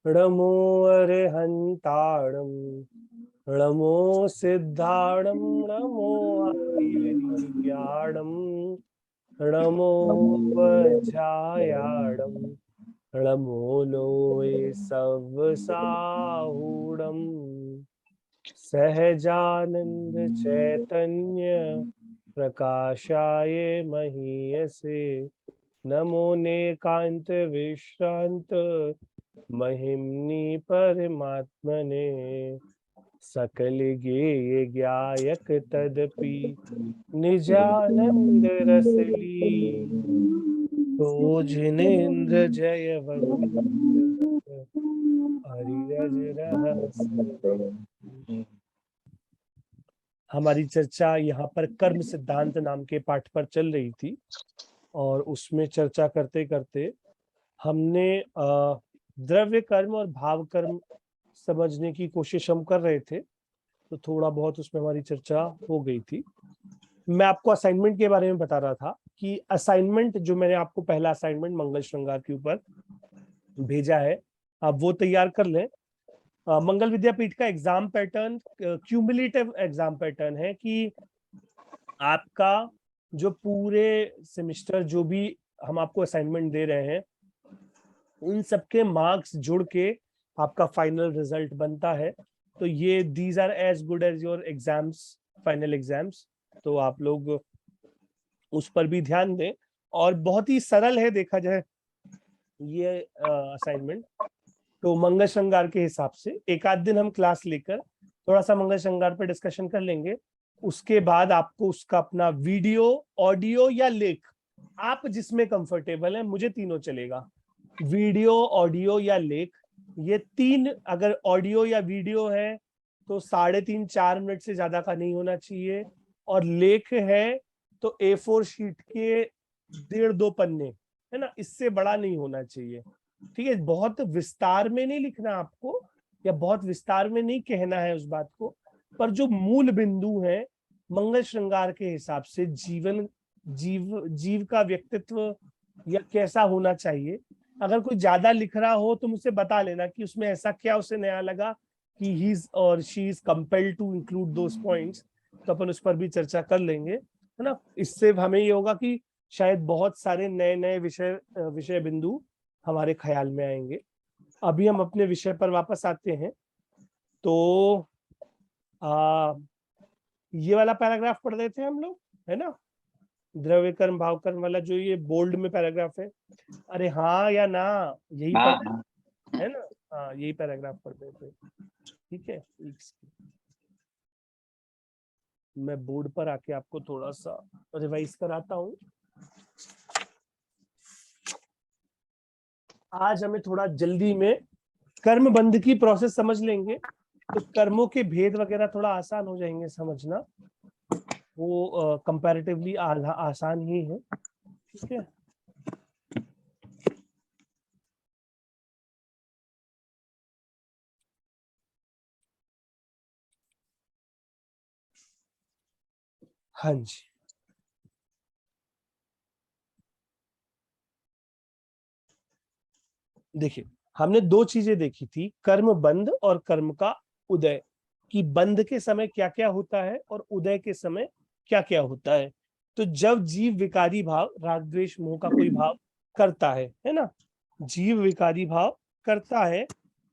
णमो अरिहंताणं णमो सिद्धाणं णमो आर्यज्ञाणं णमो वज्रायाणं णमो लोये सव्साहूणम् सहजानंद चैतन्य प्रकाशाय महीयसे नमो नेकांत विश्रांत महिम्नि परमात्मने सकल गेय ज्ञायक तदपि निजानंद रसली तो जिनेन्द्र जय हरिरज रहस्य। हमारी चर्चा यहाँ पर कर्म सिद्धांत नाम के पाठ पर चल रही थी और उसमें चर्चा करते करते हमने द्रव्य कर्म और भाव कर्म समझने की कोशिश हम कर रहे थे, तो थोड़ा बहुत उसमें हमारी चर्चा हो गई थी। मैं आपको असाइनमेंट के बारे में बता रहा था कि असाइनमेंट जो मैंने आपको पहला असाइनमेंट मंगल श्रृंगार के ऊपर भेजा है, आप वो तैयार कर लें। मंगल विद्यापीठ का exam pattern cumulative exam pattern है कि आपका जो पूरे सेमेस्टर जो भी हम आपको असाइनमेंट दे रहे हैं उन सबके मार्क्स जुड़ के आपका फाइनल रिजल्ट बनता है। तो ये these are as good as your exams, final exams. तो आप लोग उस पर भी ध्यान दें और बहुत ही सरल है देखा जाए ये असाइनमेंट। तो मंगल श्रृंगार के हिसाब से एक आध दिन हम क्लास लेकर थोड़ा सा मंगल श्रृंगार पर डिस्कशन कर लेंगे। उसके बाद आपको उसका अपना वीडियो, ऑडियो या लेख, आप जिसमें कंफर्टेबल है, मुझे तीनों चलेगा, वीडियो, ऑडियो या लेख, ये तीन। अगर ऑडियो या वीडियो है तो 3.5-4 मिनट से ज्यादा का नहीं होना चाहिए, और लेख है तो A4 शीट के 1.5-2 पन्ने, है ना, इससे बड़ा नहीं होना चाहिए। ठीक है, बहुत विस्तार में नहीं लिखना आपको या बहुत विस्तार में नहीं कहना है उस बात को, पर जो मूल बिंदु है मंगल श्रृंगार के हिसाब से जीव का व्यक्तित्व या कैसा होना चाहिए। अगर कोई ज्यादा लिख रहा हो तो मुझसे बता लेना कि उसमें ऐसा क्या उसे नया लगा कि ही और she is compelled to include those points, तो अपन उस पर भी चर्चा कर लेंगे, है ना। इससे हमें ये होगा कि शायद बहुत सारे नए नए विषय बिंदु हमारे ख्याल में आएंगे। अभी हम अपने विषय पर वापस आते हैं। तो ये वाला पैराग्राफ पढ़ रहे थे हम लोग, है ना, द्रव्य कर्म भाव कर्म वाला, जो ये बोल्ड में पैराग्राफ है। अरे हाँ या ना, यही पढ़, है ना। हाँ, यही पैराग्राफ पढ़ रहे थे। ठीक है, मैं बोर्ड पर आके आपको थोड़ा सा रिवाइज कराता हूँ। आज हमें थोड़ा जल्दी में कर्म बंध की प्रोसेस समझ लेंगे, तो कर्मों के भेद वगैरह थोड़ा आसान हो जाएंगे समझना, वो कंपैरेटिवली आसान ही है। ठीक है, हाँ जी। देखिए, हमने दो चीजें देखी थी, कर्म बंध और कर्म का उदय, कि बंध के समय क्या क्या होता है और उदय के समय क्या क्या होता है। तो जब जीव विकारी भाव, राग द्वेष मोह का कोई भाव करता है ना, जीव विकारी भाव करता है,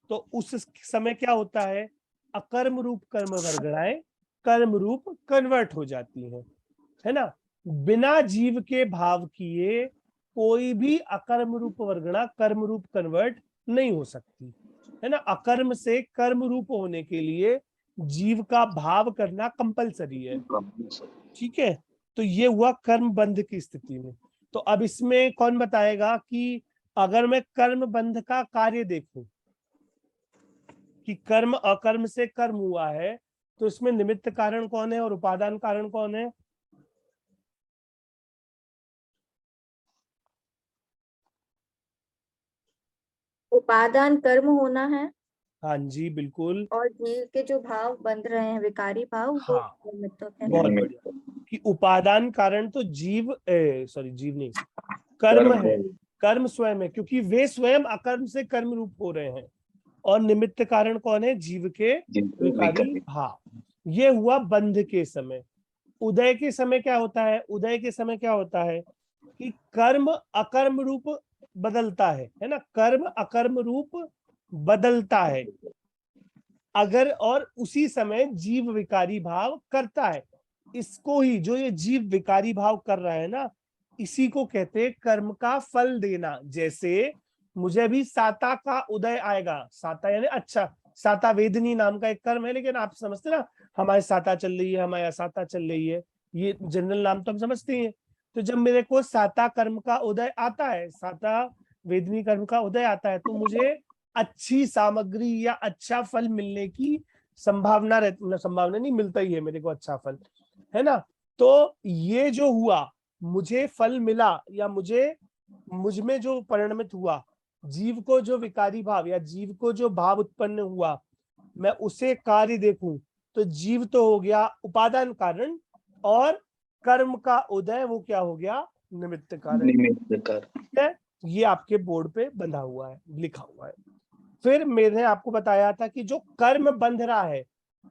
तो उस समय क्या होता है, अकर्म रूप कर्म वर्गणाएं कर्म रूप कन्वर्ट हो जाती हैं, है ना। बिना जीव के भाव किए कोई भी अकर्म रूप वर्गणा कर्म रूप कन्वर्ट नहीं हो सकती, है ना। अकर्म से कर्म रूप होने के लिए जीव का भाव करना कंपलसरी है। ठीक है, तो ये हुआ कर्म बंध की स्थिति में। तो अब इसमें कौन बताएगा कि अगर मैं कर्म बंध का कार्य देखूं कि कर्म अकर्म से कर्म हुआ है, तो इसमें निमित्त कारण कौन है और उपादान कारण कौन है? उपादान कर्म होना है हाँ जी, बिल्कुल। और जीव के जो भाव बंध रहे हैं, विकारी भाव, वो हाँ, निमित्त है। बहुत बढ़िया। कि उपादान कारण तो सॉरी जीव नहीं, कर्म है, कर्म स्वयं है, क्योंकि वे स्वयं अकर्म से कर्म रूप हो रहे हैं। और निमित्त कारण कौन है? जीव के विकारी भाव। ये हुआ बंध के समय। उदय के समय क्या होता है? उदय के समय क्या होता है कि कर्म अकर्म रूप बदलता है ना, कर्म अकर्म रूप बदलता है अगर, और उसी समय जीव विकारी भाव करता है। इसको ही, जो ये जीव विकारी भाव कर रहा है ना, इसी को कहते हैं कर्म का फल देना। जैसे मुझे अभी साता का उदय आएगा, साता यानी अच्छा, साता वेदनी नाम का एक कर्म है, लेकिन आप समझते ना, हमारे साता चल रही है, हमारे साता चल रही है, ये जनरल नाम तो हम समझते हैं। तो जब मेरे को साता कर्म का उदय आता है, साता वेदनी कर्म का उदय आता है, तो मुझे अच्छी सामग्री या अच्छा फल मिलने की संभावना रहती, मतलब संभावना नहीं, मिलता ही है मेरे को अच्छा फल, है ना। तो ये जो हुआ, मुझे फल मिला या मुझ में जो परिणमित हुआ, जीव को जो विकारी भाव या जीव को जो भाव उत्पन्न हुआ, मैं उसे कार्य देखूं, तो जीव तो हो गया उपादान कारण, और कर्म का उदय वो क्या हो गया? निमित्त कारण। ये आपके बोर्ड पे बंधा हुआ है, लिखा हुआ है। फिर मैंने आपको बताया था कि जो कर्म बंध रहा है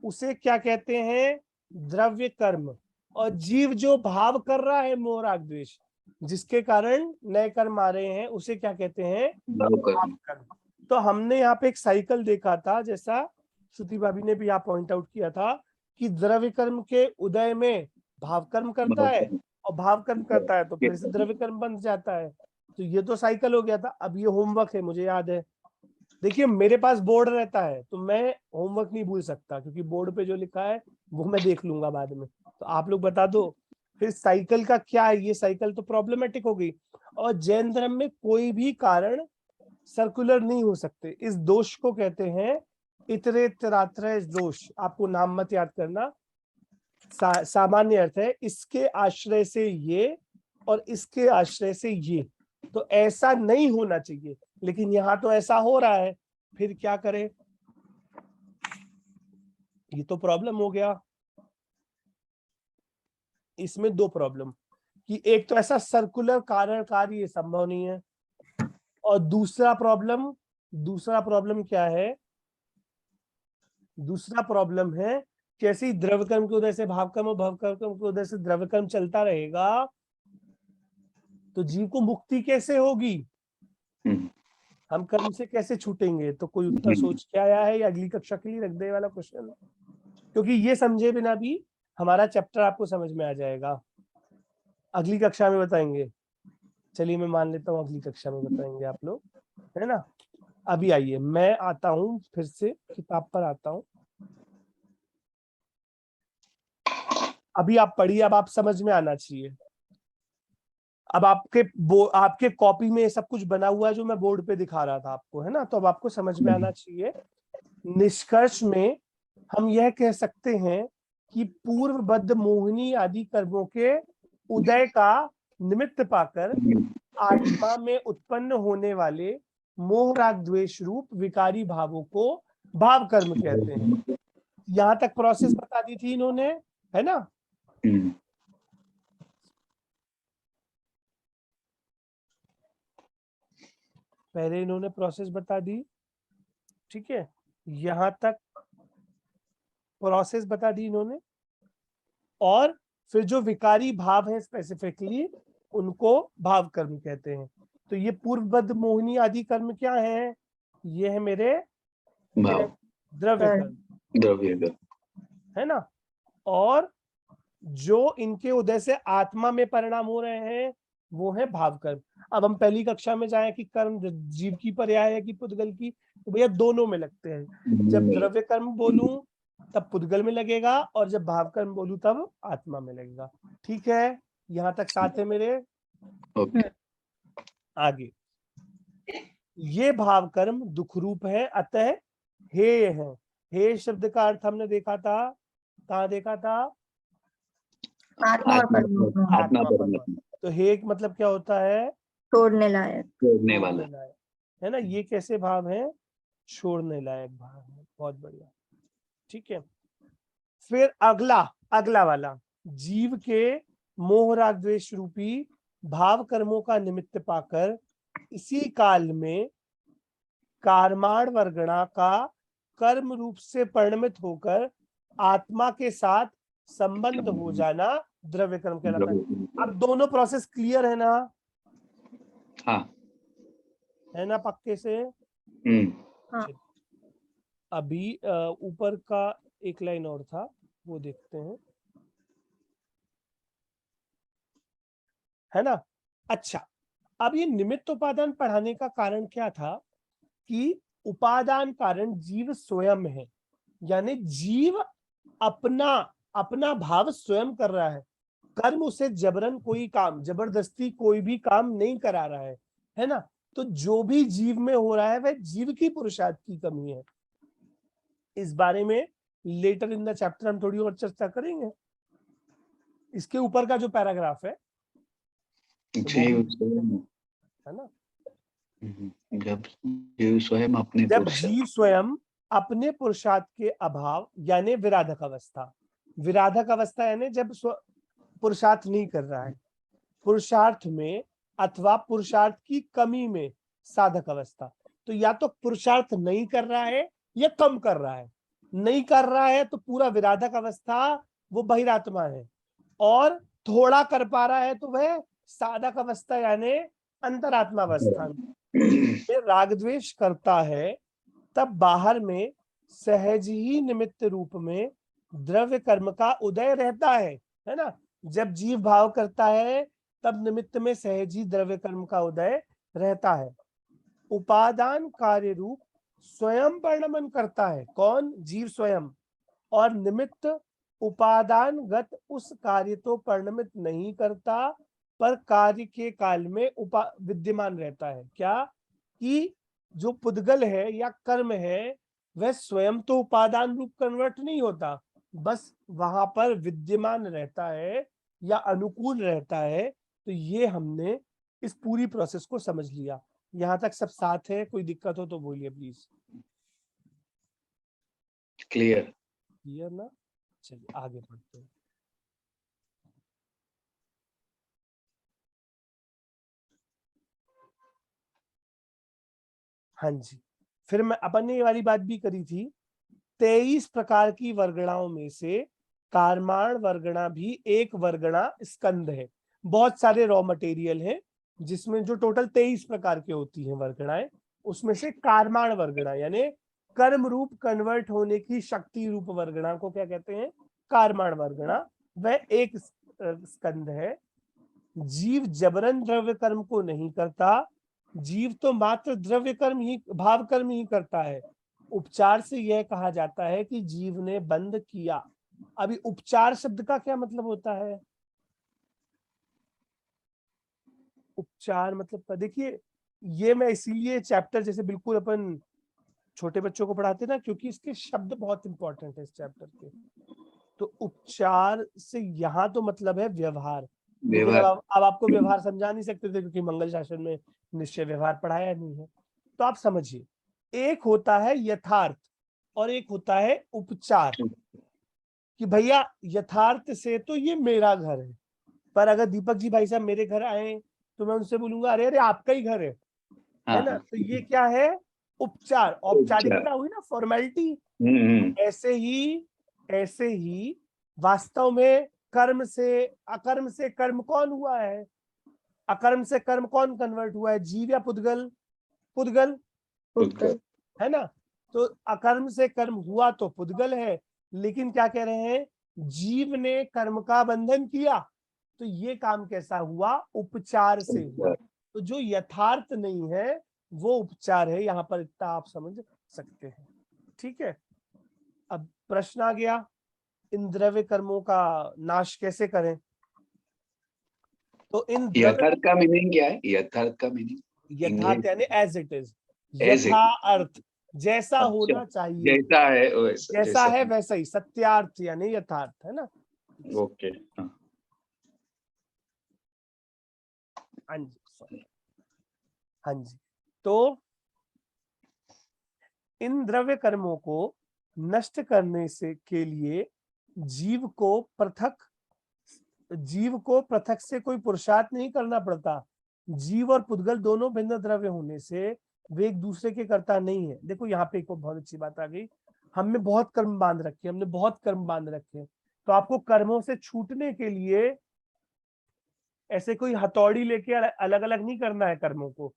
उसे क्या कहते हैं? द्रव्य कर्म। और जीव जो भाव कर रहा है मोह राग द्वेष, जिसके कारण नए कर्म आ रहे हैं, उसे क्या कहते हैं? भाव कर्म। तो हमने यहाँ पे एक साइकिल देखा था, जैसा श्रुति भाभी ने भी यहाँ पॉइंट आउट किया था कि द्रव्य कर्म के उदय में भाव कर्म करता है, और भाव कर्म करता है तो फिर से द्रव्य कर्म बन जाता है। तो ये तो साइकिल हो गया था। अब ये होमवर्क है, मुझे याद है। देखिए मेरे पास बोर्ड रहता है तो मैं होमवर्क नहीं भूल सकता, क्योंकि बोर्ड पे जो लिखा है वो मैं देख लूंगा बाद में। तो आप लोग बता दो फिर साइकिल का क्या है? ये साइकिल तो प्रॉब्लमेटिक हो गई। और जैन धर्म में कोई भी कारण सर्कुलर नहीं हो सकते। इस दोष को कहते हैं इतरेतरात्रय दोष। आपको नाम मत याद करना, सामान्य अर्थ है इसके आश्रय से ये और इसके आश्रय से ये। तो ऐसा नहीं होना चाहिए, लेकिन यहाँ तो ऐसा हो रहा है, फिर क्या करें? ये तो प्रॉब्लम हो गया। इसमें दो प्रॉब्लम, कि एक तो ऐसा सर्कुलर कारण कार्य संभव नहीं है, और दूसरा प्रॉब्लम क्या है? दूसरा प्रॉब्लम है कैसी? द्रव्य कर्म के उदय से भाव कर्म और भाव कर्म के उदय से द्रव्य कर्म चलता रहेगा, तो जीव को मुक्ति कैसे होगी? हम कर्म से कैसे छूटेंगे? तो कोई उत्तर सोच के आया है या अगली कक्षा के लिए रख दे वाला क्वेश्चन? क्योंकि ये समझे बिना भी हमारा चैप्टर आपको समझ में आ जाएगा। अगली कक्षा में बताएंगे। चलिए मैं मान लेता हूँ अगली कक्षा में बताएंगे आप लोग, है ना। अभी आइए, मैं आता हूँ फिर से किताब पर आता हूँ। अभी आप पढ़िए, अब आप समझ में आना चाहिए। अब आपके कॉपी में सब कुछ बना हुआ है जो मैं बोर्ड पे दिखा रहा था आपको, है ना। तो अब आपको समझ में आना चाहिए। निष्कर्ष में हम यह कह सकते हैं कि पूर्वबद्ध मोहिनी आदि कर्मों के उदय का निमित्त पाकर आत्मा में उत्पन्न होने वाले मोह राग द्वेष रूप विकारी भावों को भाव कर्म कहते हैं। यहाँ तक प्रोसेस बता दी थी इन्होंने, है ना। पहले इन्होंने प्रोसेस बता दी, ठीक है, यहां तक प्रोसेस बता दी इन्होंने। और फिर जो विकारी भाव है स्पेसिफिकली, उनको भाव कर्म कहते हैं। तो ये पूर्वबद्ध मोहिनी आदि कर्म क्या है? ये है मेरे द्रव्य कर्म, है ना। और जो इनके उदय से आत्मा में परिणाम हो रहे हैं वो है भाव कर्म। अब हम पहली कक्षा में जाए कि कर्म जीव की पर्याय है कि पुद्गल की, तो भैया दोनों में लगते हैं। जब द्रव्य कर्म बोलूं तब पुद्गल में लगेगा, और जब भाव कर्म बोलूं तब आत्मा में लगेगा। ठीक है, यहाँ तक साथ है मेरे। आगे, ये भाव कर्म दुख रूप है, अतः हेय है। हेय शब्द का अर्थ हमने देखा था, कहाँ देखा था? आत्मा और परमात्मा। तो हे मतलब क्या होता है? छोड़ने लायक, छोड़ने वाला, है ना। ये कैसे भाव है? छोड़ने लायक भाव है। बहुत बढ़िया, ठीक है। फिर अगला वाला, जीव के मोह राग द्वेष रूपी भाव कर्मों का निमित्त पाकर इसी काल में कार्माण वर्गणा का कर्म रूप से परिणमित होकर आत्मा के साथ संबंध हो जाना द्रव्य कर्म कहलाता है। अब दोनों प्रोसेस क्लियर है ना? हाँ। है ना पक्के से? हाँ। अभी ऊपर का एक लाइन और था, वो देखते हैं, है ना? अच्छा, अब ये निमित्त उपादान पढ़ाने का कारण क्या था कि उपादान कारण जीव स्वयं है, यानी जीव अपना अपना भाव स्वयं कर रहा है। कर्म उसे जबरन कोई काम, जबरदस्ती कोई भी काम नहीं करा रहा है ना? तो जो भी जीव में हो रहा है वह जीव की पुरुषार्थ की कमी है। इस बारे में लेटर इन द चैप्टर हम थोड़ी और चर्चा करेंगे। इसके ऊपर का जो पैराग्राफ है है ना, जब जीव स्वयं अपने पुरुषार्थ के अभाव यानी विराधक अवस्था, विराधक अवस्था यानी जब पुरुषार्थ नहीं कर रहा है, पुरुषार्थ में अथवा पुरुषार्थ की कमी में साधक अवस्था। तो या तो पुरुषार्थ नहीं कर रहा है या कम कर रहा है। नहीं कर रहा है तो पूरा विराधक अवस्था, वो बहिरात्मा है, और थोड़ा कर पा रहा है तो वह साधक अवस्था यानी अंतरात्मा अवस्था में राग द्वेष करता है। तब बाहर में सहज ही निमित्त रूप में द्रव्य कर्म का उदय रहता है ना? जब जीव भाव करता है तब निमित्त में सहज ही द्रव्य कर्म का उदय रहता है। उपादान कार्य रूप स्वयं परिणमन करता है, कौन? जीव स्वयं। और निमित्त उपादानगत उस कार्य तो परिणमित नहीं करता, पर कार्य के काल में विद्यमान रहता है। क्या? कि जो पुद्गल है या कर्म है वह स्वयं तो उपादान रूप कन्वर्ट नहीं होता, बस वहां पर विद्यमान रहता है या अनुकूल रहता है। तो ये हमने इस पूरी प्रोसेस को समझ लिया। यहां तक सब साथ है? कोई दिक्कत हो तो बोलिए प्लीज। क्लियर ना? चलिए आगे बढ़ते हैं। हाँ जी, फिर मैं अपन ने ये वाली बात भी करी थी, 23 प्रकार की वर्गणाओं में से कार्माण वर्गणा भी एक वर्गणा स्कंद है। बहुत सारे रॉ मटेरियल हैं जिसमें जो टोटल 23 प्रकार की होती हैं वर्गणाएं, उसमें से कार्माण वर्गणा यानी कर्म रूप कन्वर्ट होने की शक्ति रूप वर्गणा को क्या कहते हैं? कार्माण वर्गणा। वह एक स्कंद है। जीव जबरन द्रव्य कर्म को नहीं करता, जीव तो मात्र द्रव्य कर्म ही, भाव कर्म ही करता है। उपचार से यह कहा जाता है कि जीव ने बंद किया। अभी उपचार शब्द का क्या मतलब होता है? उपचार मतलब देखिए, ये मैं इसीलिए चैप्टर जैसे बिल्कुल अपन छोटे बच्चों को पढ़ाते ना, क्योंकि इसके शब्द बहुत इंपॉर्टेंट है इस चैप्टर के। तो उपचार से यहाँ तो मतलब है व्यवहार, लेकिन अब आपको व्यवहार समझा नहीं सकते थे क्योंकि मंगल शासन में निश्चय व्यवहार पढ़ाया नहीं है। तो आप समझिए, एक होता है यथार्थ और एक होता है उपचार। कि भैया यथार्थ से तो ये मेरा घर है, पर अगर दीपक जी भाई साहब मेरे घर आए तो मैं उनसे बोलूंगा अरे अरे आपका ही घर है ना? तो ये क्या है? उपचार, औपचारिकता हुई ना, फॉर्मेलिटी। ऐसे ही वास्तव में कर्म से अकर्म से कर्म कौन हुआ है? अकर्म से कर्म कौन कन्वर्ट हुआ है? जीव या पुद्गल? पुद्गल है ना? तो अकर्म से कर्म हुआ तो पुद्गल है, लेकिन क्या कह रहे हैं? जीव ने कर्म का बंधन किया। तो ये काम कैसा हुआ? उपचार से हुआ। तो जो यथार्थ नहीं है वो उपचार है। यहाँ पर इतना आप समझ सकते हैं, ठीक है? अब प्रश्न आ गया, इन द्रव्य कर्मों का नाश कैसे करें? तो इन यथार्थ का मीनिंग क्या है? यथार्थ का मीनिंग यथार्थ यानी एज इट इज, यथा अर्थ, जैसा होना चाहिए, जैसा है वैसा ही, सत्यार्थ यानी यथार्थ, है ना? ओके। हाँ जी, हाँ जी। तो इन द्रव्य कर्मों को नष्ट करने से के लिए जीव को पृथक से कोई पुरुषार्थ नहीं करना पड़ता। जीव और पुद्गल दोनों भिन्न द्रव्य होने से वे एक दूसरे के कर्ता नहीं है। देखो यहाँ पे एक बहुत अच्छी बात आ गई, हमने बहुत कर्म बांध रखे, हमने बहुत कर्म बांध रखे, तो आपको कर्मों से छूटने के लिए ऐसे कोई हथौड़ी लेके अलग अलग नहीं करना है कर्मों को,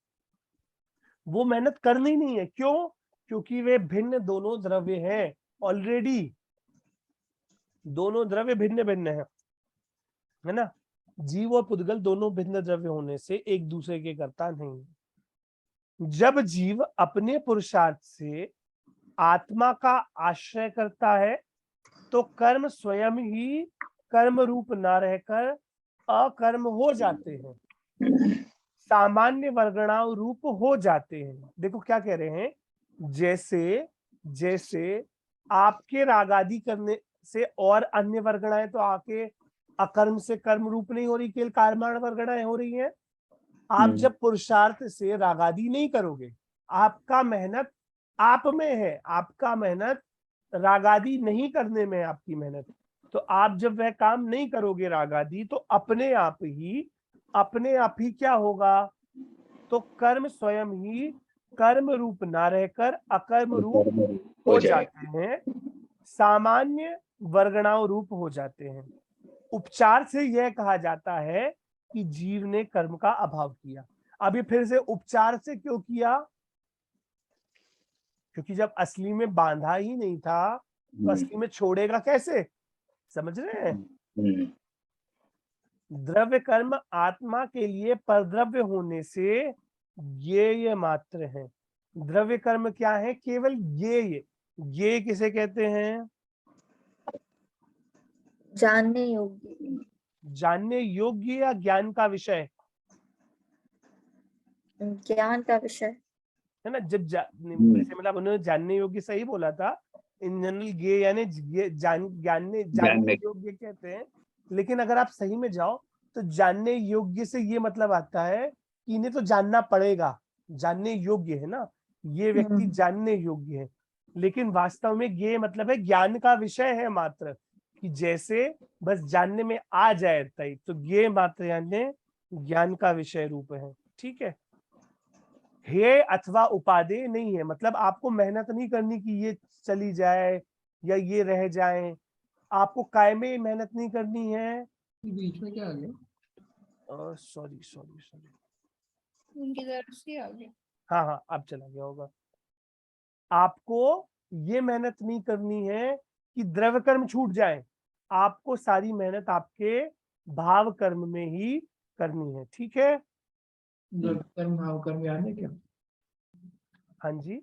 वो मेहनत करनी नहीं है। क्यों? क्योंकि वे भिन्न दोनों द्रव्य हैं, ऑलरेडी दोनों द्रव्य भिन्न भिन्न है ना। जीव और पुद्गल दोनों भिन्न द्रव्य होने से एक दूसरे के कर्ता नहीं। जब जीव अपने पुरुषार्थ से आत्मा का आश्रय करता है तो कर्म स्वयं ही कर्म रूप ना रहकर अकर्म हो जाते हैं, सामान्य वर्गणाओं रूप हो जाते हैं। देखो क्या कह रहे हैं, जैसे जैसे आपके रागादि करने से और अन्य वर्गणाएं तो आके अकर्म से कर्म रूप नहीं हो रही, केवल कर्माण वर्गणाएं हो रही हैं। आप जब पुरुषार्थ से रागादि नहीं करोगे, आपका मेहनत आप में है, आपका मेहनत रागादि नहीं करने में आपकी मेहनत, तो आप जब वह काम नहीं करोगे रागादि, तो अपने आप ही क्या होगा, तो कर्म स्वयं ही कर्म रूप ना रहकर अकर्म रूप हो जाते हैं, सामान्य वर्गणाओं रूप हो जाते हैं। उपचार से यह कहा जाता है कि जीव ने कर्म का अभाव किया। अभी फिर से उपचार से क्यों किया? क्योंकि जब असली में बांधा ही नहीं था तो असली में छोड़ेगा कैसे? समझ रहे हैं? द्रव्य कर्म आत्मा के लिए परद्रव्य होने से ये मात्र है। द्रव्य कर्म क्या है? केवल ये किसे कहते हैं? जानने योग्य। जानने योग्य या ज्ञान का विषय? ज्ञान का विषय है ना। जब वैसे मतलब उन्होंने जानने योग्य सही बोला था, इन जनरल ये यानी जानने योग्य कहते हैं, लेकिन अगर आप सही में जाओ तो जानने योग्य से ये मतलब आता है कि इन्हें तो जानना पड़ेगा, जानने योग्य है ना, ये व्यक्ति जानने योग्य है। लेकिन वास्तव में ये मतलब है ज्ञान का विषय है मात्र, कि जैसे बस जानने में आ जाए तय, तो ये मात्र यानी ज्ञान का विषय रूप है। ठीक है। हे अथवा उपादेय नहीं है, मतलब आपको मेहनत नहीं करनी कि ये चली जाए या ये रह जाए, आपको कायमे मेहनत नहीं करनी है। बीच में क्या आ गया? सॉरी सॉरी सॉरी, उनकी तरफ से आ गया। हाँ अब चला गया होगा। आपको ये मेहनत नहीं करनी है कि द्रव्य कर्म छूट जाए, आपको सारी मेहनत आपके भाव कर्म में ही करनी है। ठीक है। कर्म भाव कर्म याद है क्या? हाँ जी,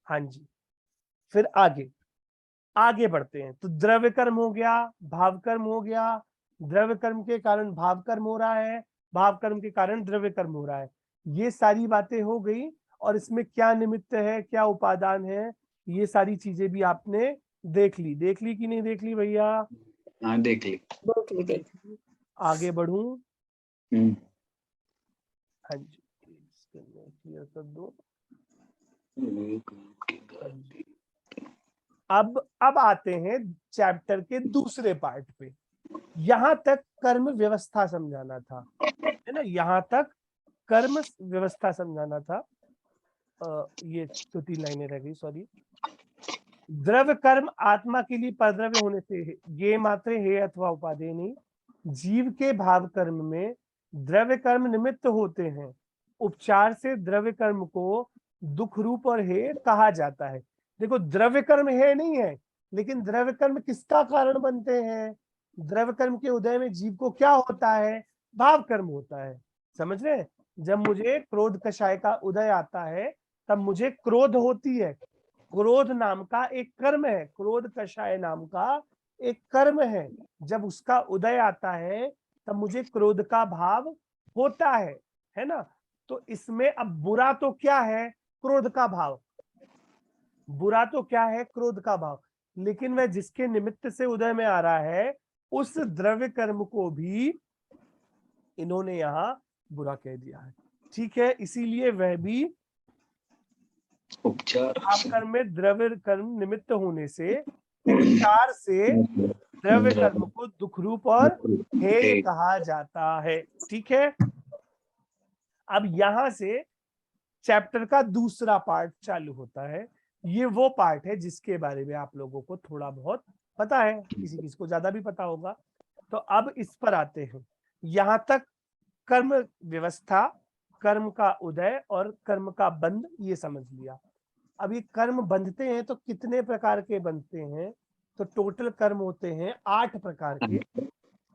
हाँ जी। फिर आगे बढ़ते हैं। तो द्रव्य कर्म हो गया, भाव कर्म हो गया, द्रव्य कर्म के कारण भाव कर्म हो रहा है, भाव कर्म के कारण द्रव्य कर्म हो रहा है। ये सारी बातें हो गई, और इसमें क्या निमित्त है, क्या उपादान है, ये सारी चीजें भी आपने देख ली कि नहीं देख ली भैया? हाँ देख ली। आगे बढ़ूं? हाँ जी, क्लियर कर दो। अब आते हैं चैप्टर के दूसरे पार्ट पे। यहां तक कर्म व्यवस्था समझाना था, है ना, यहां तक कर्म व्यवस्था समझाना था। ये तो 3 लाइनें रह गई, सॉरी। द्रव्य कर्म आत्मा के लिए परद्रव्य होने से ये मात्र है अथवा उपादेय नहीं। जीव के भाव कर्म में द्रव्य कर्म निमित्त होते हैं। उपचार से द्रव्य कर्म को दुख रूप और हेय कहा जाता है। देखो, द्रव्य कर्म है नहीं है, लेकिन द्रव्य कर्म किसका कारण बनते हैं? द्रव्य कर्म के उदय में जीव को क्या होता है? भाव कर्म होता है। समझ रहे हैं? जब मुझे क्रोध कषाय का उदय आता है तब मुझे क्रोध होती है। क्रोध नाम का एक कर्म है, क्रोध कषाय नाम का एक कर्म है। जब उसका उदय आता है तब मुझे क्रोध का भाव होता है ना। तो इसमें अब बुरा तो क्या है? क्रोध का भाव। बुरा तो क्या है? क्रोध का भाव। लेकिन वह जिसके निमित्त से उदय में आ रहा है, उस द्रव्य कर्म को भी इन्होंने यहाँ बुरा कह दिया है। ठीक है, इसीलिए वह भी उपचार कर्म में द्रव्य कर्म निमित्त होने से उपचार से द्रव्य कर्म को दुख रूप और हेय कहा जाता है। ठीक है। अब यहां से चैप्टर का दूसरा पार्ट चालू होता है। ये वो पार्ट है जिसके बारे में आप लोगों को थोड़ा बहुत पता है, किसी किसी को ज्यादा भी पता होगा। तो अब इस पर आते हैं। यहां तक कर्म व्यवस्था, कर्म का उदय और कर्म का बंध ये समझ लिया। अब ये कर्म बंधते हैं तो कितने प्रकार के बनते हैं? तो टोटल कर्म होते हैं 8 प्रकार के,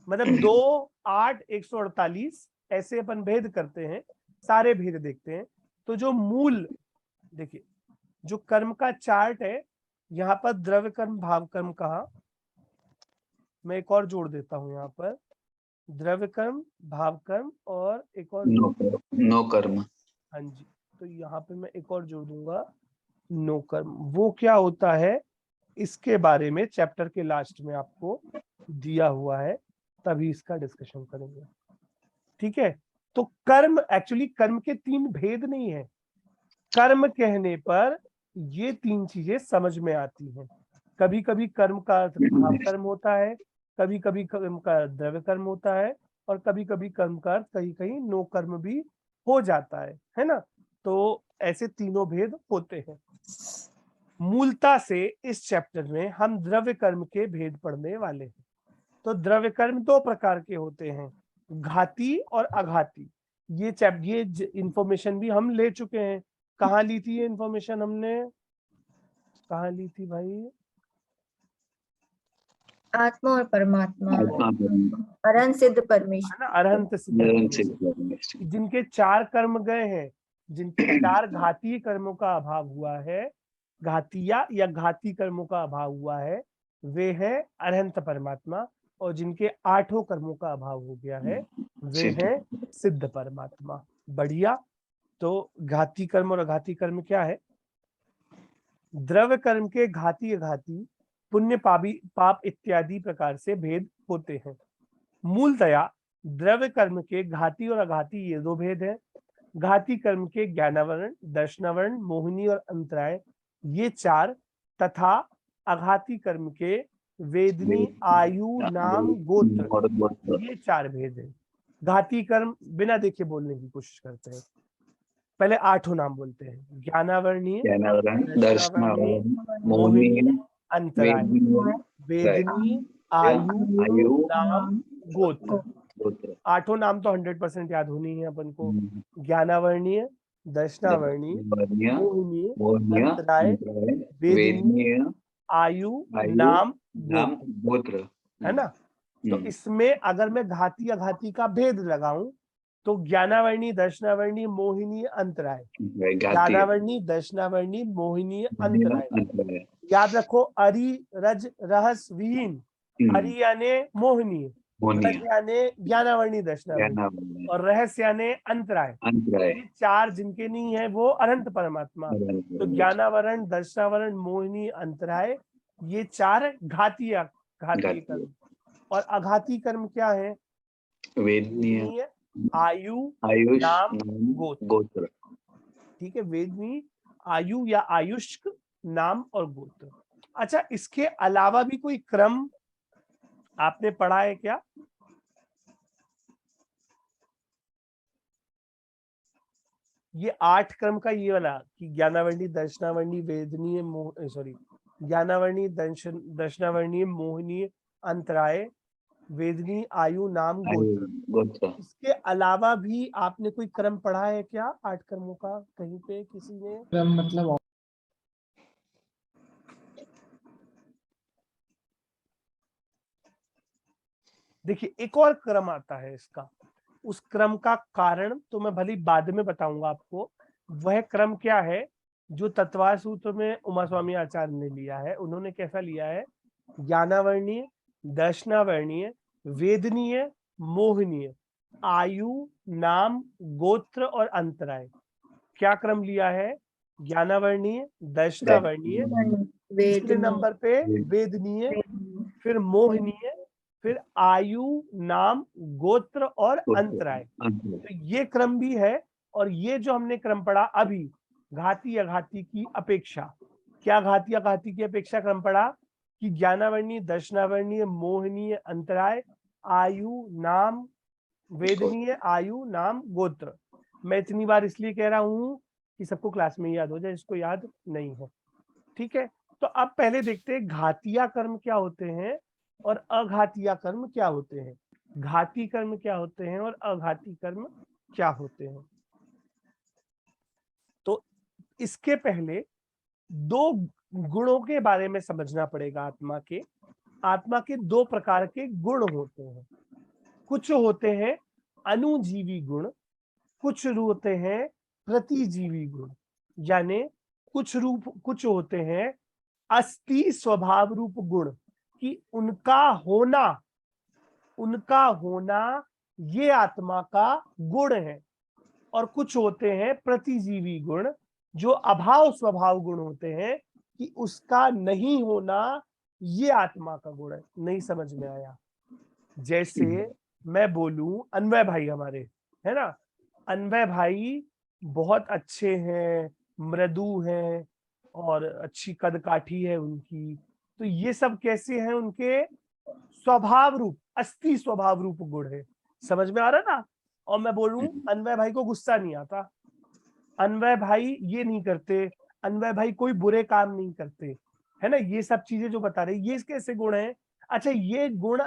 मतलब 2, 8, 148 ऐसे अपन भेद करते हैं, सारे भेद देखते हैं। तो जो मूल देखिए, जो कर्म का चार्ट है, यहाँ पर द्रव्य कर्म, भाव कर्म कहा, मैं एक और जोड़ देता हूं यहाँ पर, द्रव्य कर्म, भाव कर्म और एक और नो कर्म। हाँ जी, तो यहाँ पे मैं एक और जोड़ दूंगा, नो कर्म। वो क्या होता है इसके बारे में चैप्टर के लास्ट में आपको दिया हुआ है, तभी इसका डिस्कशन करेंगे। ठीक है, तो कर्म, एक्चुअली कर्म के 3 भेद नहीं है। कर्म कहने पर ये 3 चीजें समझ में आती हैं। कभी कभी कर्म का अर्थ भाव कर्म होता है, कभी कभी कर्म का द्रव्य कर्म होता है, और कभी कभी कर्म का अर्थ कहीं कहीं नो कर्म भी हो जाता है ना। तो ऐसे तीनों भेद होते हैं। मूलता से इस चैप्टर में हम द्रव्य कर्म के भेद पढ़ने वाले हैं। तो द्रव्य कर्म 2 प्रकार के होते हैं, घाती और अघाती। ये इंफॉर्मेशन भी हम ले चुके हैं। कहाँ ली थी ये इंफॉर्मेशन हमने? कहाँ ली थी भाई? आत्मा और परमात्मा, आत्मा परमात्मा। अरहंत सिद्ध है परमेश्वर। ना, अरहंत सिद्ध परमेश्वर। जिनके 4 कर्म गए हैं, जिनके 4 घाती कर्मों का अभाव हुआ है, घातिया या घाती कर्मों का अभाव हुआ है, वे है अरहंत परमात्मा। और जिनके 8 कर्मों का अभाव हो गया है, वे है सिद्ध परमात्मा। बढ़िया। तो घाती कर्म और अघाती कर्म क्या है? द्रव्य कर्म के घाती अघाती, पुण्य पाप इत्यादि प्रकार से भेद होते हैं। मूलतया द्रव्य कर्म के घाती और अघाती ये 2 भेद हैं। घाती कर्म के ज्ञानावरण, दर्शनावरण, मोहिनी और अंतराय ये 4, तथा अघाती कर्म के वेदनी, आयु, नाम, गोत्र ये 4 भेद हैं। घाती कर्म बिना देखे बोलने की कोशिश करते हैं। पहले 8 नाम बोलते हैं, ज्ञानावरणीय, दर्शनावरणीय, मोहिनी, अंतराय, वेदनी, आयु, नाम, गोत्र। 8 नाम तो 100% याद होनी है अपन को। ज्ञानावरणीय, दर्शनावरणीय, मोहिनी, अंतराय, वेदनीय, आयु, नाम, गोत्र। है ना। तो इसमें अगर मैं घाती अघाती का भेद लगाऊं तो ज्ञानावरणी, दर्शनावरणी, मोहिनी, अंतराय, ज्ञानावरणी, दर्शनावरणी, मोहिनी, अंतराय। याद रखो, अरि, रज, रहस, विहीन। अरि यानी मोहिनी, रज यानी ज्ञानावरणी, दर्शनावरणी, और रहस्य यानी अंतराय। ये 4 जिनके नहीं है वो अनंत परमात्मा। तो ज्ञानावरण, दर्शनावरण, मोहिनी, अंतराय ये 4 घाती कर्म। और अघाती कर्म क्या है? वेदनीय, आयु, नाम, गोत्र। ठीक है, वेदनी, आयु या आयुष्क, नाम और गोत्र। अच्छा, इसके अलावा भी कोई क्रम आपने पढ़ा है क्या? ये 8 क्रम का ये वाला कि ज्ञानावरणी, दर्शनावरणी, वेदनीय, ज्ञानावरणी, दर्शनावरणी, मोहिनी, अंतराय, वेदनी, आयु, नाम, गोत्र। इसके अलावा भी आपने कोई क्रम पढ़ा है क्या 8 कर्मों का कहीं पे किसी ने? क्रम मतलब देखिए, एक और क्रम आता है इसका। उस क्रम का कारण तो मैं भली बाद में बताऊंगा आपको। वह क्रम क्या है जो तत्वार सूत्र में उमा स्वामी आचार्य ने लिया है। उन्होंने कैसा लिया है? ज्ञानावर्णीय, दर्शनावर्णीय, वेदनीय, मोहनीय, आयु, नाम, गोत्र और अंतराय। क्या क्रम लिया है? ज्ञानावर्णीय, दर्शनावर्णीय, तीसरे नंबर पे वेदनीय, फिर मोहनीय, फिर आयु, नाम, गोत्र और अंतराय। तो ये क्रम भी है। और ये जो हमने क्रम पढ़ा अभी, घाती अघाती की अपेक्षा, क्या घाती अघाती की अपेक्षा क्रम पढ़ा कि ज्ञानावर्णीय, दर्शनावर्णीय, मोहनीय, अंतराय, आयु, नाम, वेदनीय, आयु, नाम, गोत्र। मैं इतनी बार इसलिए कह रहा हूं कि सबको क्लास में याद हो जाए, जिसको याद नहीं है। ठीक है, तो अब पहले देखते हैं घातीय कर्म क्या होते हैं और अघातीय कर्म क्या होते हैं। घाती कर्म क्या होते हैं और अघाती कर्म क्या होते हैं। तो इसके पहले दो गुणों के बारे में समझना पड़ेगा। आत्मा के दो प्रकार के गुण होते हैं। कुछ होते हैं अनुजीवी गुण, कुछ होते हैं प्रतिजीवी गुण। यानी कुछ होते हैं अस्थि स्वभाव रूप गुण कि उनका होना ये आत्मा का गुण है। और कुछ होते हैं प्रतिजीवी गुण जो अभाव स्वभाव गुण होते हैं कि उसका नहीं होना ये आत्मा का गुण है। नहीं समझ में आया? जैसे मैं बोलूं अन्वय भाई हमारे, है ना, अन्वय भाई बहुत अच्छे हैं, मृदु हैं और अच्छी कदकाठी है उनकी। तो ये सब कैसे हैं? उनके स्वभाव रूप अस्थि स्वभाव रूप गुण है। समझ में आ रहा ना? और मैं बोलूं अन्वय भाई को गुस्सा नहीं आता, अन्वय भाई ये नहीं करते, अन्वय भाई कोई बुरे काम नहीं करते, है ना। ये सब चीजें जो बता रहे, ये कैसे गुण है? अच्छा, ये गुण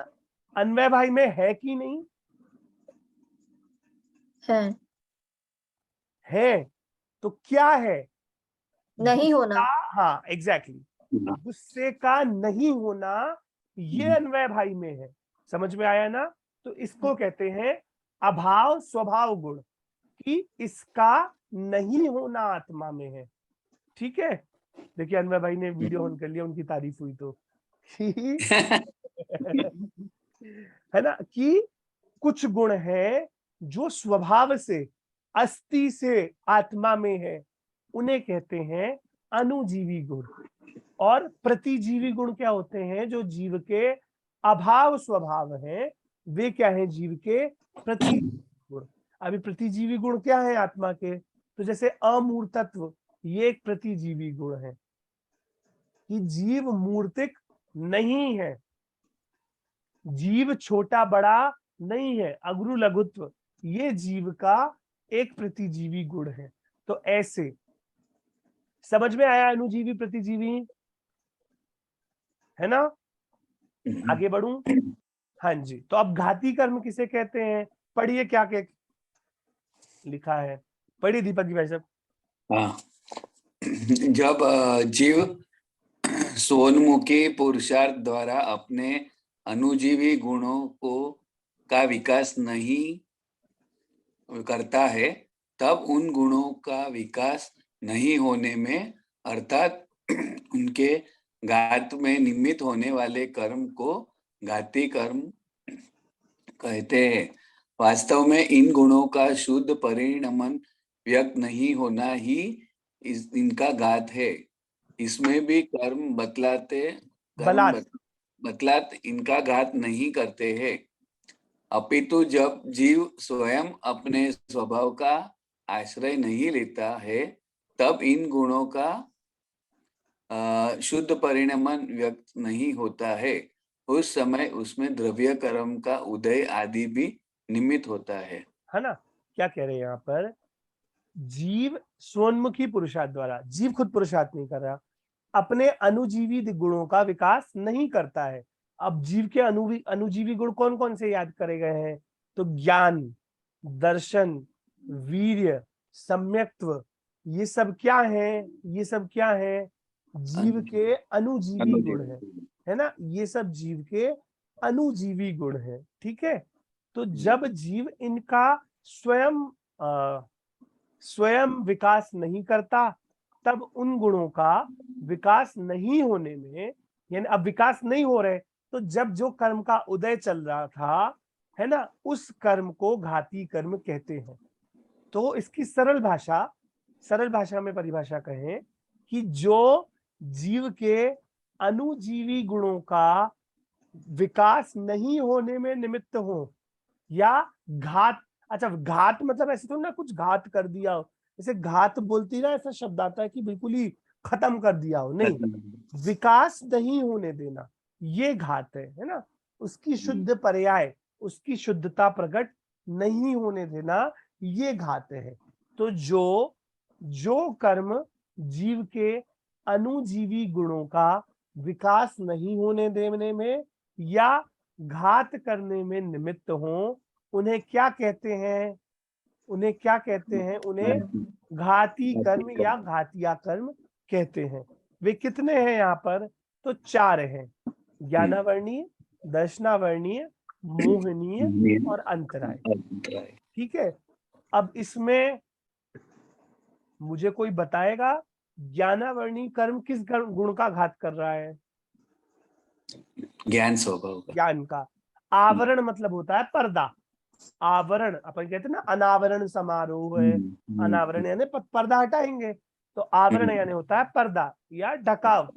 अन्वय भाई में है कि नहीं है, है? तो क्या है? नहीं होना। हाँ एग्जैक्टली, गुस्से का नहीं होना ये अन्वय भाई में है। समझ में आया ना? तो इसको कहते हैं अभाव स्वभाव गुण कि इसका नहीं होना आत्मा में है। ठीक है, देखिए अन्वय भाई ने वीडियो ऑन कर लिया, उनकी तारीफ हुई तो है ना, कि कुछ गुण है जो स्वभाव से अस्थि से आत्मा में है, उन्हें कहते हैं अनुजीवी गुण। और प्रतिजीवी गुण क्या होते हैं? जो जीव के अभाव स्वभाव हैं, वे क्या हैं? जीव के प्रतिजीवी गुण। अभी प्रतिजीवी गुण क्या है आत्मा के? तो जैसे अमूर्तत्व, ये एक प्रतिजीवी गुण है कि जीव मूर्तिक नहीं है, जीव छोटा बड़ा नहीं है, अगुरु लघुत्व, ये जीव का एक प्रतिजीवी गुण है। तो ऐसे समझ में आया? अनुजीवी प्रतिजीवी, है ना? आगे बढ़ूं? हाँ जी, तो अब घाती कर्म किसे कहते हैं? पढ़िए क्या लिखा है, पढ़िए दीपक जी भाई साहब। हाँ, जब जीव स्वोन्मुखी पुरुषार्थ द्वारा अपने अनुजीवी गुणों का विकास नहीं करता है, तब उन गुणों का विकास नहीं होने में अर्थात उनके घात में निमित्त होने वाले कर्म को घाती कर्म कहते हैं। वास्तव में इन गुणों का शुद्ध परिणमन व्यक्त नहीं होना ही इनका घात है। इसमें भी कर्म बतलात इनका घात नहीं करते हैं, अपितु जब जीव स्वयं अपने स्वभाव का आश्रय नहीं लेता है, तब इन गुणों का शुद्ध परिणमन व्यक्त नहीं होता है। उस समय उसमें द्रव्य कर्म का उदय आदि भी निमित्त होता है ना? क्या कह रहे हैं यहाँ पर? जीव स्वोन्मुखी पुरुषार्थ द्वारा, जीव खुद पुरुषार्थ नहीं कर रहा, अपने अनुजीवी गुणों का विकास नहीं करता है। अब जीव के अनुजीवी गुण कौन कौन से याद करे गए हैं? तो ज्ञान, दर्शन, वीर्य, सम्यक्त्व, ये सब क्या है? ये सब क्या है? जीव के अनुजीवी गुण है ना? ये सब जीव के अनुजीवी गुण है। ठीक है, तो जब जीव इनका स्वयं विकास नहीं करता, तब उन गुणों का विकास नहीं होने में, यानी अब विकास नहीं हो रहे, तो जब जो कर्म का उदय चल रहा था, है ना, उस कर्म को घाती कर्म कहते हैं। तो इसकी सरल भाषा में परिभाषा कहें कि जो जीव के अनुजीवी गुणों का विकास नहीं होने में निमित्त हो, या घात, अच्छा घात मतलब ऐसे तो ना कुछ घात कर दिया हो, जैसे घात बोलती ना ऐसा शब्द आता है कि बिल्कुल ही खत्म कर दिया हो, नहीं, विकास नहीं होने देना, ये घात है ना। उसकी शुद्ध पर्याय, उसकी शुद्धता प्रकट नहीं होने देना, ये घात है। तो जो कर्म जीव के अनुजीवी गुणों का विकास नहीं होने देने में या घात करने में निमित्त हो, उन्हें क्या कहते हैं? उन्हें क्या कहते हैं? उन्हें घाती कर्म या घातिया कर्म कहते हैं। वे कितने हैं यहाँ पर? तो 4 हैं, ज्ञानावर्णीय, दर्शनावर्णीय, मोहनीय और अंतराय। ठीक है, अब इसमें मुझे कोई बताएगा ज्ञानावर्णीय कर्म किस गुण का घात कर रहा है? ज्ञान स्वभाव का। ज्ञान का। आवरण मतलब होता है पर्दा। आवरण अपन कहते हैं ना, अनावरण समारोह है, अनावरण यानी पर्दा हटाएंगे, तो आवरण यानी होता है पर्दा या ढकाव।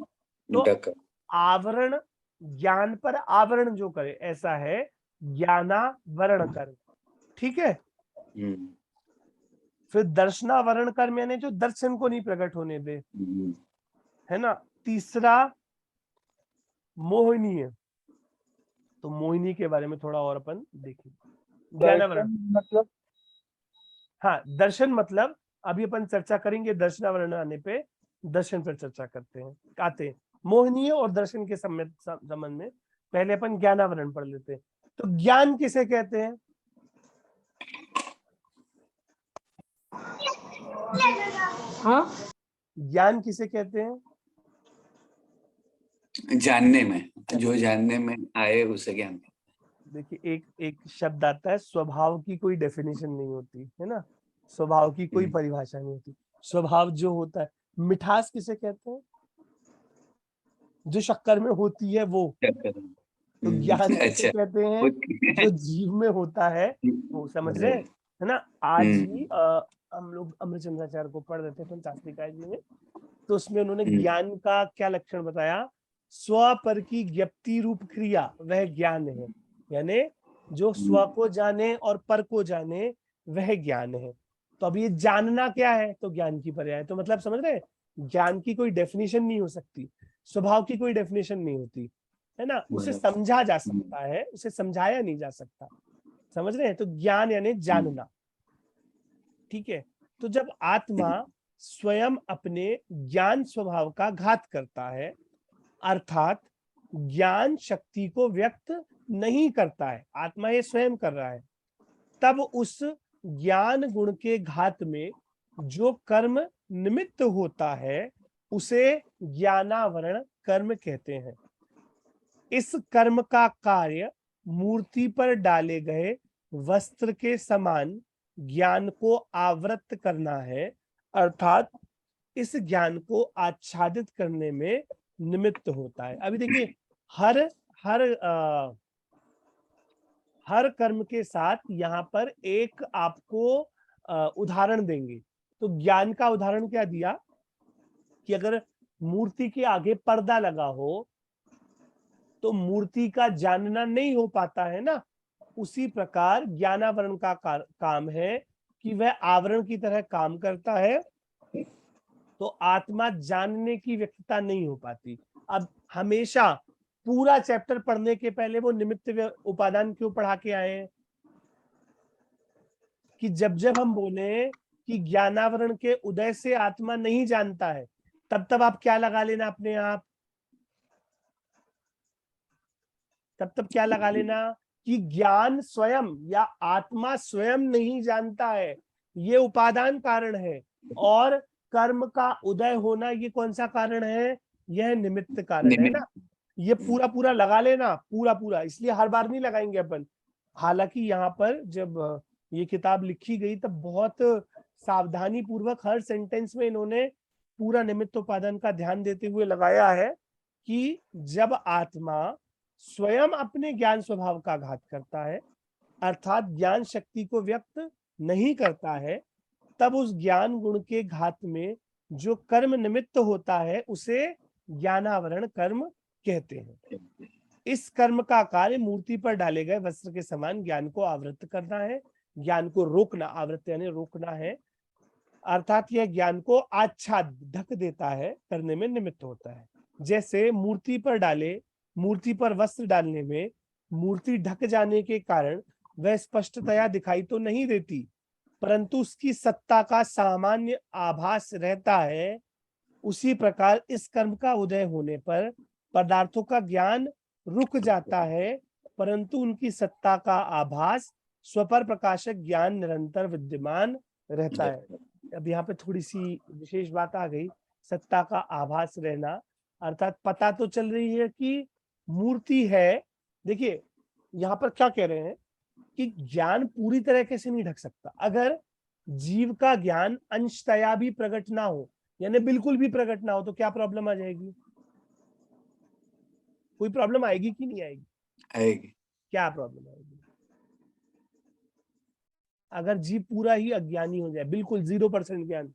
तो आवरण, ज्ञान पर आवरण जो करे, ऐसा है ज्ञानावरण कर्म। ठीक है, फिर दर्शनावरण कर्म यानी जो दर्शन को नहीं प्रकट होने दे, है ना। तीसरा मोहिनीय, तो मोहिनी के बारे में थोड़ा और अपन देखेंगे। ज्ञानावरण मतलब, हाँ, दर्शन मतलब अभी अपन चर्चा करेंगे, दर्शनावरण आने पे दर्शन पर चर्चा करते हैं, आते हैं। मोहनीय और दर्शन के संबंध में पहले अपन ज्ञानावरण पढ़ लेते हैं। तो ज्ञान किसे कहते हैं? हाँ, ज्ञान किसे कहते हैं? जानने में, जो जानने में आए उसे ज्ञान। देखिए, एक शब्द आता है, स्वभाव की कोई डेफिनेशन नहीं होती है ना, स्वभाव की कोई परिभाषा नहीं होती। स्वभाव जो होता है, मिठास किसे कहते हैं? जो शक्कर में होती है वो। तो ज्ञान किसे कहते हैं? जो जीव में होता है वो। समझ रहे हैं, है ना। आज ही हम लोग अमृतचंद्राचार्य को पढ़ रहे थे पंचास्त्रिकाय में, तो उसमें उन्होंने ज्ञान का क्या लक्षण बताया? स्व पर की ज्ञप्ति रूप क्रिया वह ज्ञान है, यानी जो स्व को जाने और पर को जाने वह ज्ञान है। तो अब ये जानना क्या है? तो ज्ञान की पर्याय। तो मतलब समझ रहे हैं, ज्ञान की कोई डेफिनेशन नहीं हो सकती, स्वभाव की कोई डेफिनेशन नहीं होती, है ना। उसे समझा जा सकता है, उसे समझाया नहीं जा सकता। समझ रहे हैं, तो ज्ञान यानी जानना। ठीक है, तो जब आत्मा स्वयं अपने ज्ञान स्वभाव का घात करता है, अर्थात ज्ञान शक्ति को व्यक्त नहीं करता है, आत्मा ये स्वयं कर रहा है, तब उस ज्ञान गुण के घात में जो कर्म निमित्त होता है उसे ज्ञानावरण कर्म कहते हैं। इस कर्म का कार्य मूर्ति पर डाले गए वस्त्र के समान ज्ञान को आवृत करना है, अर्थात इस ज्ञान को आच्छादित करने में निमित्त होता है। अभी देखिए, हर कर्म के साथ यहाँ पर एक आपको उदाहरण देंगे। तो ज्ञान का उदाहरण क्या दिया कि अगर मूर्ति के आगे पर्दा लगा हो तो मूर्ति का जानना नहीं हो पाता है ना। उसी प्रकार ज्ञानावरण का काम है कि वह आवरण की तरह काम करता है, तो आत्मा जानने की व्यक्तता नहीं हो पाती। अब हमेशा पूरा चैप्टर पढ़ने के पहले वो निमित्त उपादान क्यों पढ़ा के आए हैं? कि जब जब हम बोले कि ज्ञानावरण के उदय से आत्मा नहीं जानता है, तब आप क्या लगा लेना अपने आप, तब क्या लगा लेना कि ज्ञान स्वयं या आत्मा स्वयं नहीं जानता है, ये उपादान कारण है, और कर्म का उदय होना ये कौन सा कारण है? यह निमित्त कारण है ना। ये पूरा लगा लेना, पूरा। इसलिए हर बार नहीं लगाएंगे अपन। हालांकि यहाँ पर जब ये किताब लिखी गई तब बहुत सावधानी पूर्वक हर सेंटेंस में इन्होंने पूरा निमित्त उपादान का ध्यान देते हुए लगाया है कि जब आत्मा स्वयं अपने ज्ञान स्वभाव का घात करता है, अर्थात ज्ञान शक्ति को व्यक्त नहीं करता है, तब उस ज्ञान गुण के घात में जो कर्म निमित्त होता है उसे ज्ञानावरण कर्म कहते हैं। इस कर्म का कार्य मूर्ति पर डाले गए वस्त्र के समान ज्ञान को आवृत करना है, ज्ञान को रोकना, आवृत यानी रोकना है, अर्थात यह ज्ञान को आच्छाद ढक देता है, करने में निमित्त होता है। जैसे मूर्ति पर वस्त्र डालने में मूर्ति ढक जाने के कारण वह स्पष्टतया दिखाई तो नहीं देती, परंतु उसकी सत्ता का सामान्य आभास रहता है, उसी प्रकार इस कर्म का उदय होने पर पदार्थों का ज्ञान रुक जाता है, परंतु उनकी सत्ता का आभास स्वपर प्रकाशक ज्ञान निरंतर विद्यमान रहता है। अब यहाँ पे थोड़ी सी विशेष बात आ गई, सत्ता का आभास रहना अर्थात पता तो चल रही है कि मूर्ति है। देखिए यहाँ पर क्या कह रहे हैं कि ज्ञान पूरी तरीके से नहीं ढक सकता। अगर जीव का ज्ञान अंशतया भी प्रकट ना हो, यानी बिल्कुल भी प्रकट ना हो, तो क्या प्रॉब्लम आ जाएगी? कोई प्रॉब्लम आएगी कि नहीं आएगी? आएगी। क्या प्रॉब्लम आएगी? अगर जीव पूरा ही अज्ञानी हो जाए, बिल्कुल 0% ज्ञान,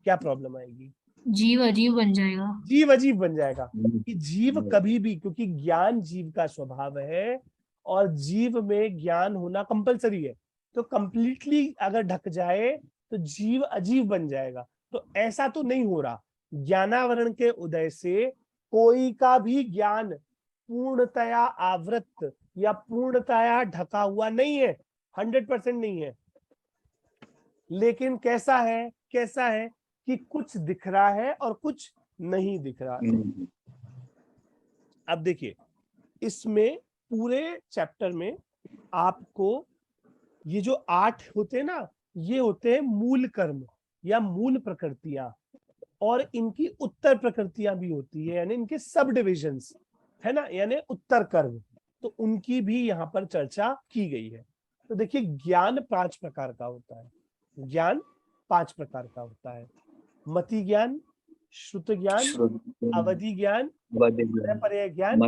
क्या प्रॉब्लम आएगी? जीव अजीब बन जाएगा। जीव अजीब बन जाएगा कि जीव कभी भी, क्योंकि ज्ञान जीव का स्वभाव है और जीव में ज्ञान होना कंपलसरी है, तो कंप्लीटली अगर ढक जाए तो जीव अजीब बन जाएगा। तो ऐसा तो नहीं हो रहा। ज्ञानावरण के उदय से कोई का भी ज्ञान पूर्णतया आवृत या पूर्णतया ढका हुआ नहीं है, 100% नहीं है। लेकिन कैसा है, कैसा है कि कुछ दिख रहा है और कुछ नहीं दिख रहा है। अब देखिए इसमें पूरे चैप्टर में आपको ये जो 8 होते हैं ना, ये होते हैं मूल कर्म या मूल प्रकृतियां, और इनकी उत्तर प्रकृतियां भी होती है, यानी इनके सब डिविजन्स है ना, यानी उत्तर कर्म, तो उनकी भी यहाँ पर चर्चा की गई है। तो देखिए ज्ञान 5 प्रकार का होता है। ज्ञान 5 प्रकार का होता है। मति ज्ञान, श्रुत ज्ञान, अवधि ज्ञान, मनपर्य ज्ञान,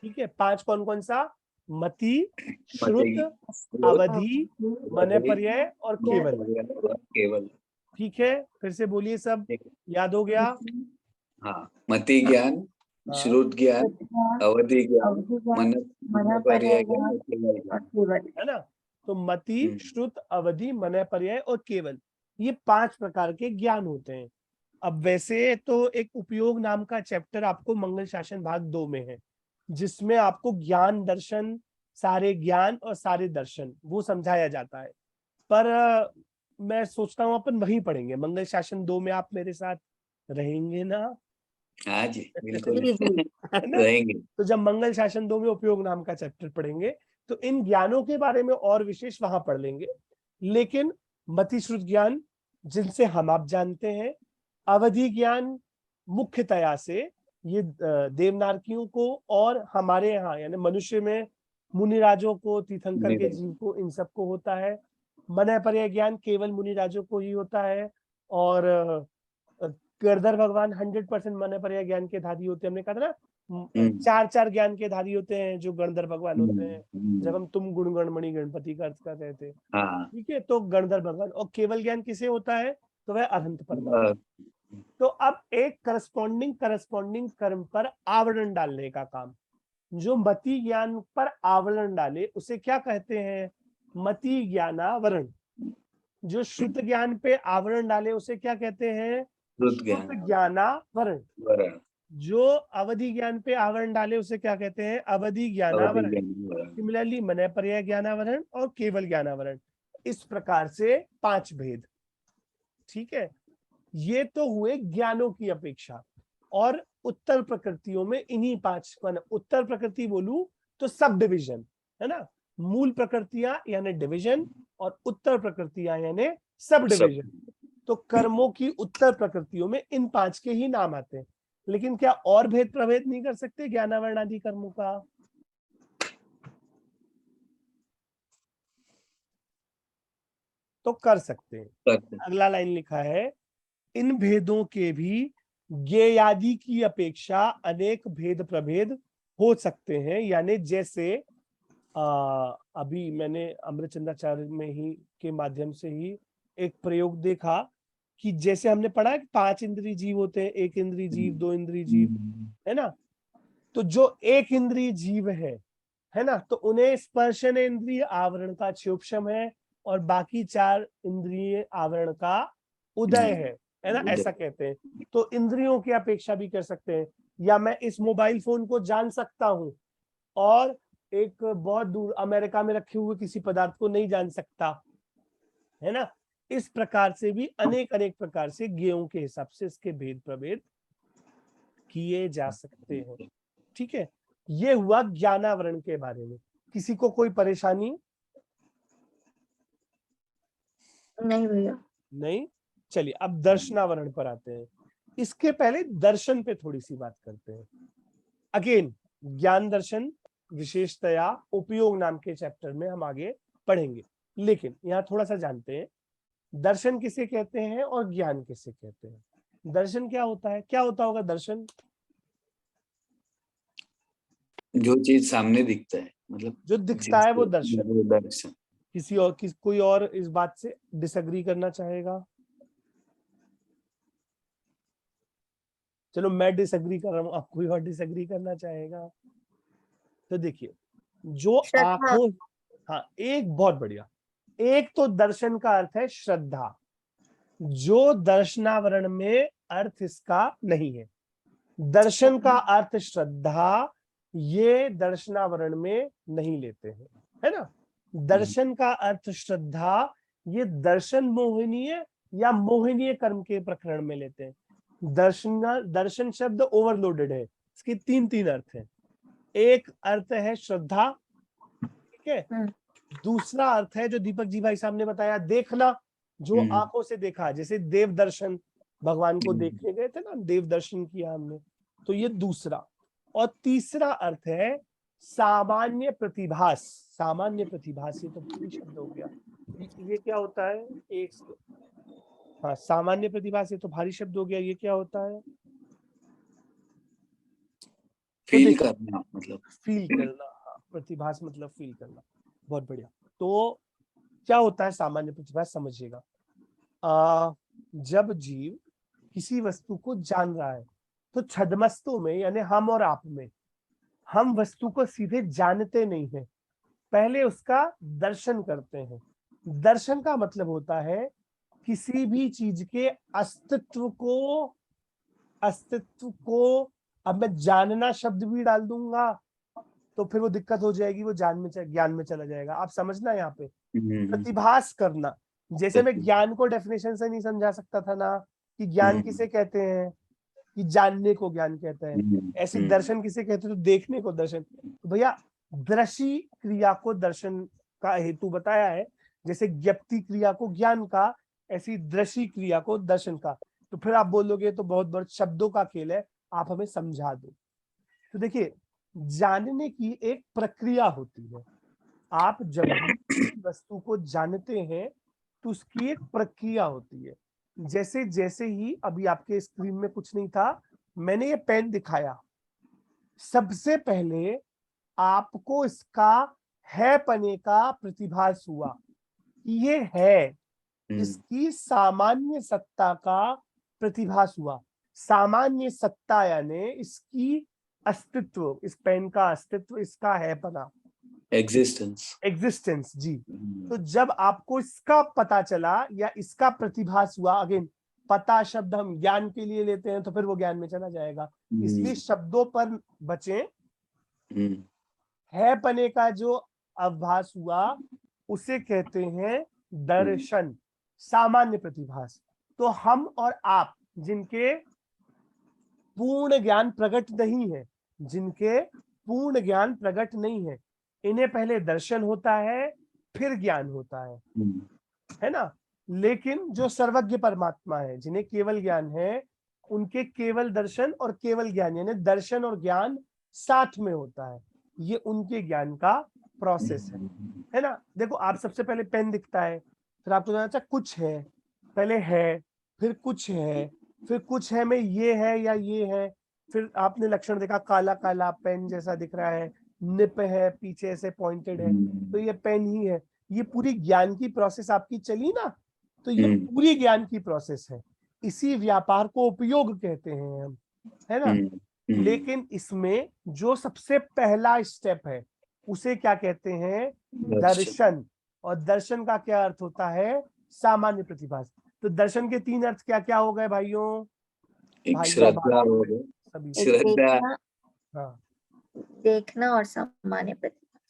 ठीक है। 5 कौन कौन सा? मति, श्रुत, अवधि, मनपर्य और केवल। ठीक है, फिर से बोलिए, सब याद हो गया? हाँ, मति ज्ञान, श्रुत ज्ञान, अवधि ज्ञान, मनपर्य ज्ञान, है ना। तो मति, श्रुत, अवधि, मनपर्य और केवल, ये 5 प्रकार के ज्ञान होते हैं। अब वैसे तो एक उपयोग नाम का चैप्टर आपको मंगल शासन भाग 2 में है, जिसमें आपको ज्ञान दर्शन, सारे ज्ञान और सारे दर्शन वो समझाया जाता है। पर मैं सोचता हूँ अपन वहीं पढ़ेंगे, मंगल शासन 2 में। आप मेरे साथ रहेंगे ना? हाँ जी, बिल्कुल है ना? रहेंगे। तो जब मंगल शासन 2 में उपयोग नाम का चैप्टर पढ़ेंगे तो इन ज्ञानों के बारे में और विशेष वहां पढ़ लेंगे। लेकिन मति श्रुत ज्ञान जिनसे हम आप जानते हैं, अवधि ज्ञान मुख्यतया से ये देवनारकियों को और हमारे यहाँ यानी मनुष्य में मुनिराजों को, तीर्थंकर के जीव को, इन सबको होता है। मनपर्य ज्ञान केवल मुनिराजों को ही होता है। और गणधर भगवान 100% मनपर्य ज्ञान के धारी होते हैं। हमने कहा था ना 4 ज्ञान के धारी होते हैं जो गणधर भगवान होते हैं, जब हम तुम गुण गणमणि गणपति का अर्थ कर रहे थे। ठीक है, तो गणधर भगवान। और केवल ज्ञान किसे होता है? तो वह अनंत परमात्मा। तो अब एक करस्पॉन्डिंग कर्म पर आवरण डालने का काम, जो मति ज्ञान पर आवरण डाले उसे क्या कहते हैं? मति ज्ञानावरण। जो श्रुत ज्ञान पे आवरण डाले उसे क्या कहते हैं? श्रुत ज्ञानावरण। जो अवधि ज्ञान पे आवरण डाले उसे क्या कहते हैं? अवधि ज्ञानावरण। सिमिलरली मनपर्य ज्ञानावरण और केवल ज्ञानावरण। इस प्रकार से 5 भेद। ठीक है, ये तो हुए ज्ञानों की अपेक्षा। और उत्तर प्रकृतियों में इन्हीं 5, उत्तर प्रकृति बोलूं तो सब डिविजन है ना, मूल प्रकृतियां यानी डिवीजन और उत्तर प्रकृतियां यानी सब डिवीजन। तो कर्मों की उत्तर प्रकृतियों में इन 5 के ही नाम आते हैं। लेकिन क्या और भेद प्रभेद नहीं कर सकते ज्ञानावरण आदि कर्मों का? तो कर सकते हैं। अगला लाइन लिखा है, इन भेदों के भी ज्ञेयादि की अपेक्षा अनेक भेद प्रभेद हो सकते हैं। यानी जैसे अभी मैंने अमृतचंद्राचार्य में ही के माध्यम से ही एक प्रयोग देखा कि जैसे हमने पढ़ा कि 5 इंद्रिय जीव होते हैं, 1 इंद्रिय जीव, 2 इंद्रिय जीव, है ना। तो जो 1 इंद्रिय जीव है ना, तो उन्हें स्पर्शन इंद्रिय आवरण का क्षोभशम है और बाकी 4 इंद्रिय आवरण का उदय है ना, ऐसा कहते हैं। तो इंद्रियों की अपेक्षा भी कर सकते हैं। या मैं इस मोबाइल फोन को जान सकता हूं और एक बहुत दूर अमेरिका में रखे हुए किसी पदार्थ को नहीं जान सकता, है ना। इस प्रकार से भी अनेक अनेक प्रकार से ज्ञेयों के हिसाब से इसके भेद प्रभेद किए जा सकते हैं। ठीक है, ये हुआ ज्ञानावरण के बारे में। किसी को कोई परेशानी? नहीं भैया। नहीं। चलिए अब दर्शनावरण पर आते हैं। इसके पहले दर्शन पे थोड़ी सी बात करते हैं। अगेन ज्ञान दर्शन विशेषतया उपयोग नाम के चैप्टर में हम आगे पढ़ेंगे, लेकिन यहाँ थोड़ा सा जानते हैं दर्शन किसे कहते हैं और ज्ञान किसे कहते हैं। दर्शन क्या होता है? क्या होता होगा दर्शन? जो चीज सामने दिखता है, मतलब जो दिखता है वो दर्शन। दर्शन। किसी और कोई और इस बात से डिसएग्री करना चाहेगा? चलो मैं डिसएग्री कर रहा हूं, आप कोई और डिसएग्री करना चाहेगा? तो देखिए, जो श्रद्धा। आंखों, हाँ एक बहुत बढ़िया, एक तो दर्शन का अर्थ है श्रद्धा, जो दर्शनावरण में अर्थ इसका नहीं है। दर्शन का अर्थ श्रद्धा, ये दर्शनावरण में नहीं लेते हैं, है ना। दर्शन का अर्थ श्रद्धा, ये दर्शन मोहनीय या मोहनीय कर्म के प्रकरण में लेते हैं। दर्शन शब्द ओवरलोडेड है, इसके तीन अर्थ हैं। एक अर्थ है श्रद्धा, ठीक है। दूसरा अर्थ है जो दीपक जी भाई साहब ने बताया, देखना, जो आंखों से देखा, जैसे देव दर्शन, भगवान को देखने गए थे ना, देव दर्शन किया हमने, तो ये दूसरा। और तीसरा अर्थ है सामान्य प्रतिभास। सामान्य प्रतिभास, ये तो भारी शब्द हो गया, ये क्या होता है? एक, हाँ सामान्य प्रतिभास, ये तो भारी शब्द हो गया, ये क्या होता है? फील करना, मतलब फील करना। हाँ, प्रतिभास मतलब फील करना। बहुत बढ़िया। तो क्या होता है सामान्य प्रतिभास? समझिएगा, जब जीव किसी वस्तु को जान रहा है, तो छद्मस्तु में यानी हम और आप में, हम वस्तु को सीधे जानते नहीं हैं, पहले उसका दर्शन करते हैं। दर्शन का मतलब होता है किसी भी चीज के अस्तित्व को अब मैं जानना शब्द भी डाल दूंगा तो फिर वो दिक्कत हो जाएगी, वो ज्ञान में चला जाएगा। आप समझना यहाँ पे प्रतिभास करना। जैसे मैं ज्ञान को डेफिनेशन से नहीं समझा सकता था ना कि ज्ञान किसे कहते हैं, कि जानने को ज्ञान कहते हैं, ऐसे दर्शन किसे कहते हैं, तो देखने को दर्शन। तो भैया दृश्य क्रिया को दर्शन का हेतु बताया है, जैसे ज्ञप्ति क्रिया को ज्ञान का, ऐसी दृश्य क्रिया को दर्शन का। तो फिर आप बोलोगे तो बहुत बड़ा शब्दों का खेल है, आप हमें समझा दो। तो देखिए, जानने की एक प्रक्रिया होती है। आप जब भी वस्तु को जानते हैं तो उसकी एक प्रक्रिया होती है। जैसे जैसे ही अभी आपके स्क्रीन में कुछ नहीं था, मैंने ये पेन दिखाया, सबसे पहले आपको इसका है पने का प्रतिभास हुआ कि ये है, इसकी सामान्य सत्ता का प्रतिभास हुआ। सामान्य सत्ता यानी इसकी अस्तित्व, इस पेन का अस्तित्व, इसका है पना, एग्जिस्टेंस जी। तो जब आपको इसका पता चला या इसका प्रतिभास हुआ, अगेन पता शब्द हम ज्ञान के लिए लेते हैं तो फिर वो ज्ञान में चला जाएगा, इसलिए शब्दों पर बचें। है पने का जो अवभास हुआ उसे कहते हैं दर्शन, सामान्य प्रतिभास। तो हम और आप जिनके पूर्ण ज्ञान प्रकट नहीं है, जिनके पूर्ण ज्ञान प्रकट नहीं है, इन्हें पहले दर्शन होता है फिर ज्ञान होता है ना। लेकिन जो सर्वज्ञ परमात्मा है, जिन्हें केवल ज्ञान है, उनके केवल दर्शन और केवल ज्ञान, यानी दर्शन और ज्ञान साथ में होता है। ये उनके ज्ञान का प्रोसेस है ना। देखो, आप सबसे पहले पेन दिखता है, फिर आपको जाना चाहिए कुछ है, पहले है, फिर कुछ है, फिर कुछ है में ये है या ये है, फिर आपने लक्षण देखा काला काला पेन जैसा दिख रहा है, निप है, पीछे ऐसे पॉइंटेड है, तो ये पेन ही है। ये पूरी ज्ञान की प्रोसेस आपकी चली ना, तो ये पूरी ज्ञान की प्रोसेस है। इसी व्यापार को उपयोग कहते हैं हम, है ना। लेकिन इसमें जो सबसे पहला स्टेप है उसे क्या कहते हैं? दर्शन। और दर्शन का क्या अर्थ होता है? सामान्य प्रतिभास। तो दर्शन के तीन अर्थ क्या क्या हो गए भाइयों? श्रद्धा हो गए, देखना, हाँ, देखना और सामान्य प्रतिभास।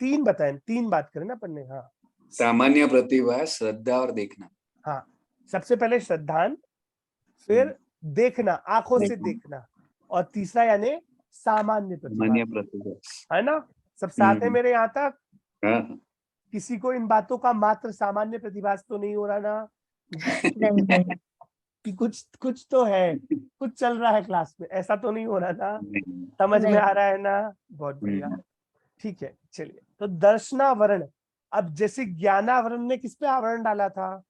तीन बताएं, तीन बात करें ना पढ़ने। हाँ सामान्य प्रतिभा, श्रद्धा और देखना। हाँ, सबसे पहले श्रद्धान, फिर देखना, आंखों से देखना, और तीसरा यानी सामान्य प्रतिभा, सामान्य प्रतिभा। है ना। सब साथ है मेरे यहाँ तक? हाँ। किसी को इन बातों का मात्र सामान्य प्रतिभास तो नहीं हो रहा ना नहीं कि कुछ तो है, कुछ चल रहा है क्लास में, ऐसा तो नहीं हो रहा ना? समझ में नहीं। आ रहा है ना? बहुत बढ़िया, ठीक है। चलिए, तो दर्शनावरण, अब जैसे ज्ञानावरण ने किस पे आवरण डाला था?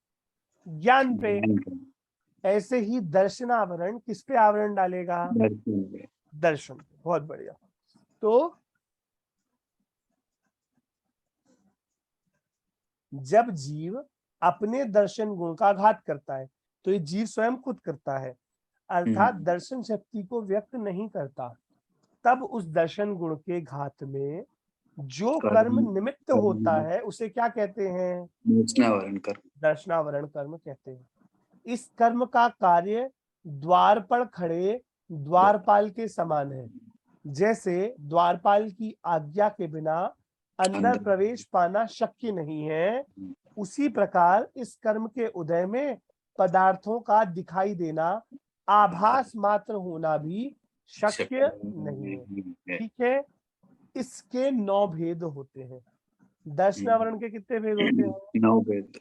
ज्ञान पे। ऐसे ही दर्शनावरण किस पे आवरण डालेगा? दर्शन पे। बहुत बढ़िया। तो जब जीव अपने दर्शन गुण का घात करता है, तो ये जीव स्वयं खुद करता है, अर्थात दर्शन शक्ति को व्यक्त नहीं करता, तब उस दर्शन गुण के घात में जो कर्म निमित्त होता है उसे क्या कहते हैं? दर्शनावरण कर्म। दर्शनावरण कर्म कहते हैं। इस कर्म का कार्य द्वार पर खड़े द्वारपाल के समान है। जैसे द्वारपाल की आज्ञा के बिना अंदर प्रवेश पाना शक्य नहीं है, उसी प्रकार इस कर्म के उदय में पदार्थों का दिखाई देना, आभास मात्र होना भी शक्य नहीं है। ठीक है, इसके 9 भेद होते हैं। दर्शनावरण के कितने भेद होते हैं? 9 भेद।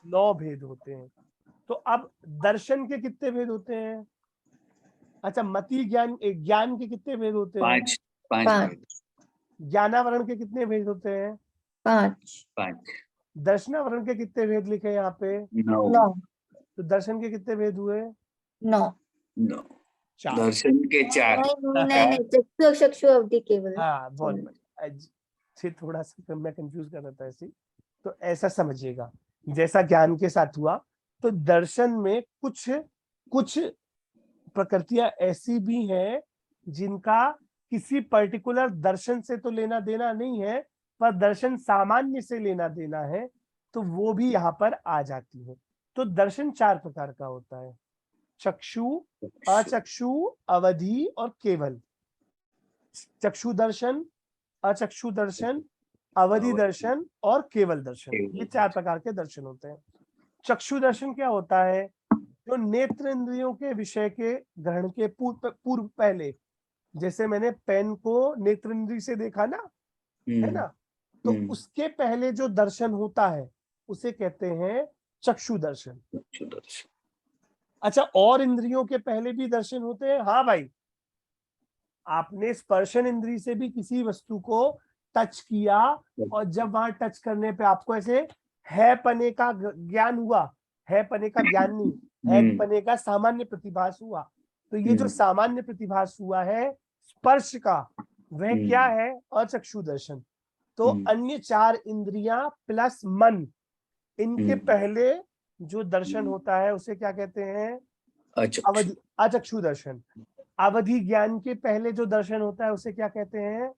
9 भेद होते हैं। तो अब दर्शन के कितने भेद होते हैं? अच्छा, मति ज्ञान, ज्ञान के कितने भेद होते हैं? 5 भेद। ज्ञानावरण के कितने भेद होते हैं? 5। दर्शनावरण के कितने भेद लिखे हैं यहाँ पे? 9। तो दर्शन के कितने भेद हुए? 9। 4। दर्शन के 4। नहीं, चक्षु चक्षु अवधि केवल। हाँ, बहुत बढ़िया। थोड़ा सा मैं कंफ्यूज कर रहा था ऐसे। तो ऐसा समझिएगा, जैसा ज्ञान के साथ हुआ, तो दर्शन में कुछ प्रकृतियां ऐसी भी हैं जिनका किसी पर्टिकुलर दर्शन से तो लेना देना नहीं है, पर दर्शन सामान्य से लेना देना है, तो वो भी यहाँ पर आ जाती है। तो दर्शन 4 प्रकार का होता है: चक्षु, अचक्षु, अवधि और केवल। चक्षु दर्शन, अचक्षु दर्शन, अवधि दर्शन और केवल दर्शन, ये 4 प्रकार के दर्शन होते हैं। चक्षु दर्शन क्या होता है? जो नेत्र इंद्रियों के विषय के ग्रहण के पूर्व पहले, जैसे मैंने पेन को नेत्र इंद्रिय से देखा ना, है ना, तो उसके पहले जो दर्शन होता है उसे कहते हैं चक्षु दर्शन। अच्छा, और इंद्रियों के पहले भी दर्शन होते हैं? हाँ भाई, आपने स्पर्शन इंद्रिय से भी किसी वस्तु को टच किया, और जब वहां टच करने पे आपको ऐसे है पने का ज्ञान हुआ, है पने का ज्ञान नहीं, है पने का सामान्य प्रतिभास हुआ। तो ये जो सामान्य प्रतिभास हुआ है स्पर्श का, वह क्या है? अचक्षु दर्शन। तो अन्य 4 इंद्रियां प्लस मन, इनके पहले जो दर्शन होता है उसे क्या कहते हैं? अवधि, अचक्षु दर्शन। अवधि ज्ञान के पहले जो दर्शन होता है उसे क्या कहते हैं?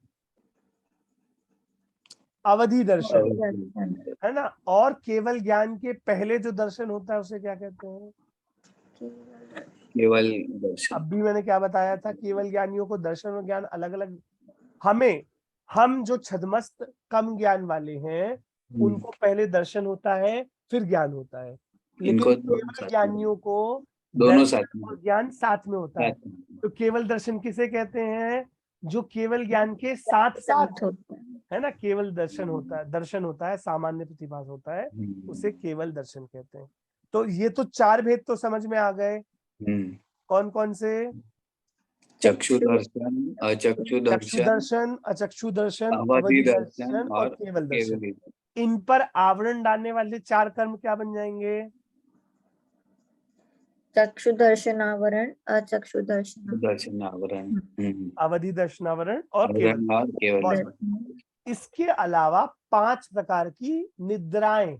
अवधि दर्शन, है ना। और केवल ज्ञान के पहले जो दर्शन होता है उसे क्या कहते हैं? केवल दर्शन। अब भी मैंने क्या बताया था? केवल ज्ञानियों को दर्शन और ज्ञान अलग अलग। हम जो छदमस्त कम ज्ञान वाले हैं उनको पहले दर्शन होता है फिर ज्ञान होता है, लेकिन केवल ज्ञानियों को दोनों दर्शन और ज्ञान साथ में होता है। तो केवल दर्शन किसे कहते हैं? जो केवल ज्ञान के साथ साथ, है ना, केवल दर्शन होता है, दर्शन होता है, सामान्य प्रतिभास होता है, उसे केवल दर्शन कहते हैं। तो ये तो 4 भेद तो समझ में आ गए। कौन कौन से? चक्षु दर्शन, अचक्षु दर्शन, अचक्षु दर्शन, अवधि अवधि दर्शन दर्शन और और केवल दर्शन। केवल। इन पर आवरण डालने वाले 4 कर्म क्या बन जाएंगे? चक्षु दर्शनावरण, अचक्षु दर्शनावरण, अवधि दर्शनावरण और केवल। इसके अलावा 5 प्रकार की निद्राएं,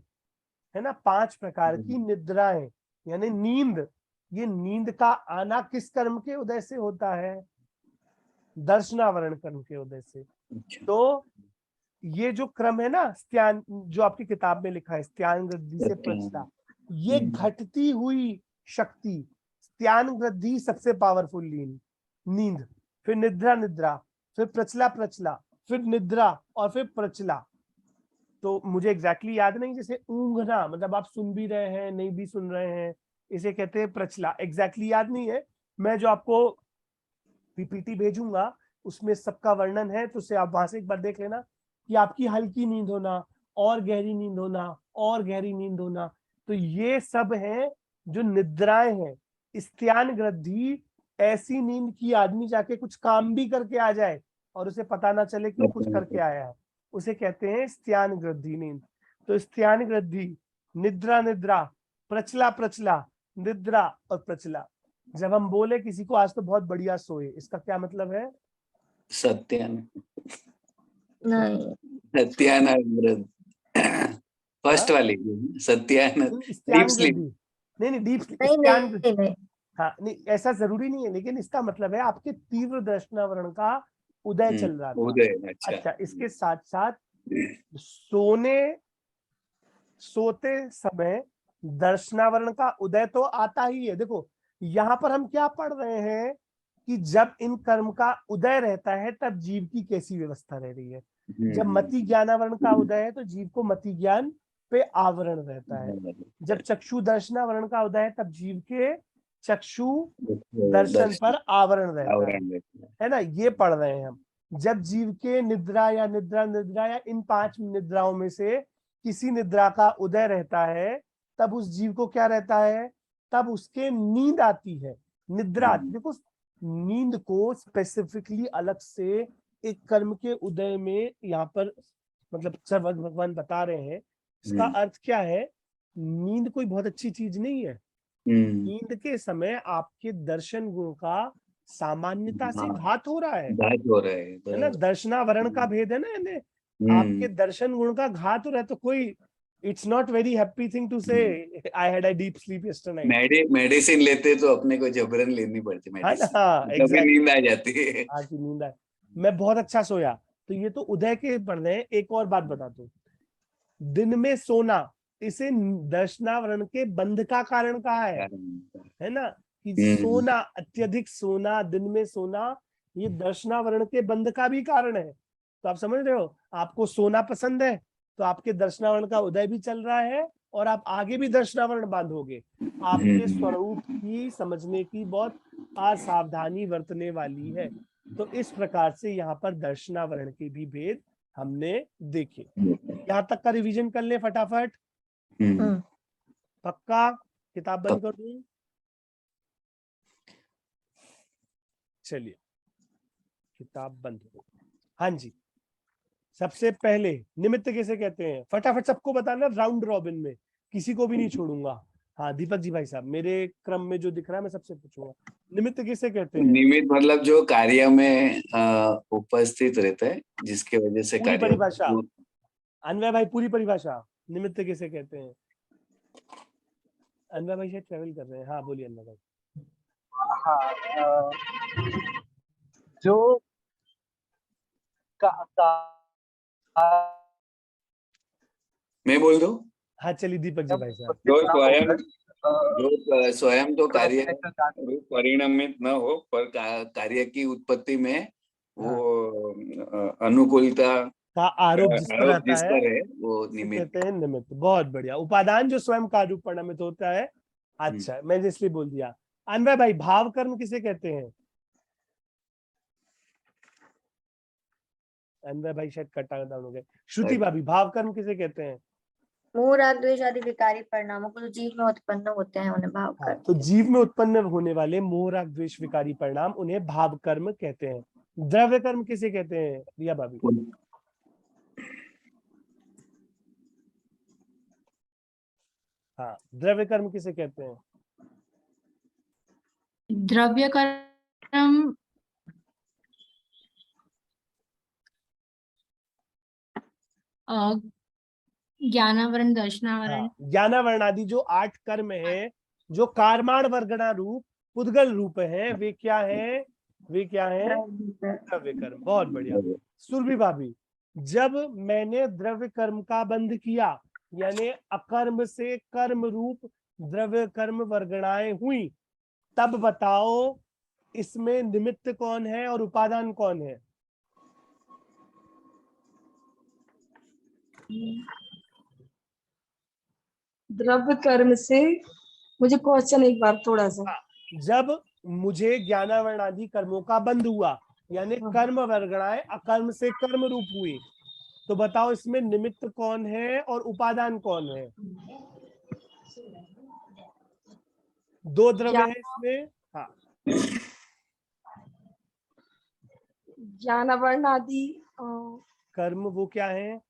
है ना, 5 प्रकार की निद्राएं यानी नींद। ये नींद का आना किस कर्म के उदय से होता है? दर्शनावरण कर्म के उदय से। तो ये जो क्रम है ना, स्त्यान, जो आपकी किताब में लिखा है स्त्यान वृद्धि से प्रचला, ये घटती हुई शक्ति, स्त्यान वृद्धि सबसे पावरफुल नींद, फिर निद्रा, फिर प्रचला, फिर निद्रा और फिर प्रचला। तो मुझे एग्जैक्टली याद नहीं, जैसे ऊँघना मतलब आप सुन भी रहे हैं नहीं भी सुन रहे हैं, इसे कहते हैं प्रचला। एग्जैक्टली याद नहीं है, मैं जो आपको पीपीटी भेजूंगा उसमें सबका वर्णन है, तो उसे आप वहां से एक बार देख लेना कि आपकी हल्की नींद होना और गहरी नींद होना और गहरी नींद होना, तो ये सब है जो निद्राएं हैं। स्त्यान ग्रंथि ऐसी नींद की आदमी जाके कुछ काम भी करके आ जाए और उसे पता ना चले कि वो कुछ करके आया है, उसे कहते हैं स्त्यान ग्रंथि नींद। तो स्त्यान ग्रंथि, निद्रा निद्रा, प्रचला प्रचला, निद्रा और प्रचला। जब हम बोले किसी को आज तो बहुत बढ़िया सोए, इसका क्या मतलब है? सत्यान नहीं, सत्यान फर्स्ट हाँ? वाली सत्यान डीप स्त्यान स्लीप। ग्रंथि नहीं डीप नहीं, स्त्यान नहीं, नहीं। हाँ नहीं, ऐसा जरूरी नहीं है, लेकिन इसका मतलब है आपके तीव्र दर्शनावरण का उदय चल रहा था। उदय। अच्छा, इसके साथ साथ सोते समय दर्शनावरण का उदय तो आता ही है। देखो यहाँ पर हम क्या पढ़ रहे हैं कि जब इन कर्म का उदय रहता है तब जीव की कैसी व्यवस्था रह रही है। जब मति ज्ञानावरण का उदय है तो जीव को मति ज्ञान पे आवरण रहता है। जब चक्षु दर्शनावरण का उदय है तब जीव के चक्षु दर्शन पर आवरण रहता है ना, ये पढ़ रहे हैं हम। जब जीव के निद्रा या निद्रा निद्रा या इन 5 निद्राओं में से किसी निद्रा का उदय रहता है तब उस जीव को क्या रहता है, तब उसके नींद आती है, निद्रा आती है। देखो नींद को स्पेसिफिकली अलग से एक कर्म के उदय में यहाँ पर मतलब सर्वज्ञ भगवान बता रहे हैं। इसका अर्थ क्या है, नींद कोई बहुत अच्छी चीज नहीं है। नींद के समय आपके दर्शन गुण का सामान्यता से घात हो रहा है ना, दर्शनावरण का भेद है ना, यानी आपके दर्शन गुण का घात हो रहा है। तो कोई it's not very happy thing to say I had a deep sleep yesterday. Medicine लेते तो अपने को जबरन लेनी पड़ती मेडिसिन, हाँ exactly. नींद आ जाती है। हाँ की नींद आए, मैं बहुत अच्छा सोया। तो ये तो उदय के पढ़ रहे हैं। एक और बात बता दो, दिन में सोना इसे दर्शनावरण के बंध का कारण कहा है ना, कि सोना, अत्यधिक सोना, दिन में सोना, ये दर्शनावरण के बंध का भी कारण है। तो आप समझ रहे हो, आपको सोना पसंद है तो आपके दर्शनावरण का उदय भी चल रहा है और आप आगे भी दर्शनावरण बांधोगे। आपके स्वरूप की समझने की बहुत असावधानी बरतने वाली है। तो इस प्रकार से यहाँ पर दर्शनावरण के भी भेद हमने देखे। यहाँ तक का रिवीजन कर ले फटाफट, पक्का? किताब बंद कर दूं? चलिए किताब बंद हो। हाँ जी, सबसे पहले निमित्त किसे कहते हैं, फटाफट सबको बताना, राउंड रॉबिन में किसी को भी नहीं छोड़ूंगा। हाँ दीपक जी भाई साहब, मेरे क्रम में जो दिख रहा है मैं सबसे पूछूंगा, निमित्त किसे कहते हैं? निमित्त मतलब जो कार्य में उपस्थित रहता है, जिसके वजह से पूरी कार्य। परिभाषा अनवय भाई, पूरी परिभाषा निमित्त किसे कहते हैं? अनवय भाई शायद ट्रेवल कर रहे हैं। हाँ बोलिए अनवय भाई। हाँ, जो मैं बोल दूं? हाँ चलिए दीपक जी भाई साहब। जो स्वयं तो कार्य परिणमित न हो पर कार्य की उत्पत्ति में वो अनुकूलता का आरोप जिस पर आता है वो निमित्त कहते हैं निमित्त। बहुत बढ़िया। उपादान जो स्वयं कार्य रूप परिणमित होता है। अच्छा, मैंने इसलिए बोल दिया। अनवय भाई, भाव कर्म किसे कहते हैं? अनवय भाई शायद कटा डाउन हो गए। श्रुति भाभी, भाव कर्म किसे कहते हैं? मोह राग द्वेष आदि विकारी परिणामों को जो जीव में उत्पन्न होते हैं उन्हें भाव कर्म। तो जीव में उत्पन्न होने वाले मोह राग द्वेष विकारी परिणाम उन्हें भाव कर्म कहते हैं। द्रव्य कर्म किसे कहते हैं रिया भाभी? हाँ, द्रव्य कर्म किसे कहते हैं? द्रव्य कर्म ज्ञानावरण, दर्शनावरण। ज्ञानावरण आदि जो 8 कर्म है, जो कार्माण वर्गणा रूप पुद्गल रूप है, वे क्या है? वे क्या है? द्रव्य कर्म। बहुत बढ़िया। सुरभि भाभी, जब मैंने द्रव्य कर्म का बंध किया, यानी अकर्म से कर्म रूप द्रव्य कर्म वर्गणाएं हुई, तब बताओ इसमें निमित्त कौन है और उपादान कौन है? द्रव्य कर्म से, मुझे क्वेश्चन एक बार थोड़ा सा। जब मुझे ज्ञानावरण आदि कर्मों का बंध हुआ, यानी कर्म वर्गणाएं अकर्म से कर्म रूप हुई, तो बताओ इसमें निमित्त कौन है और उपादान कौन है? दो द्रव्य है इसमें। हाँ, ज्ञानावरण आदि कर्म वो क्या है?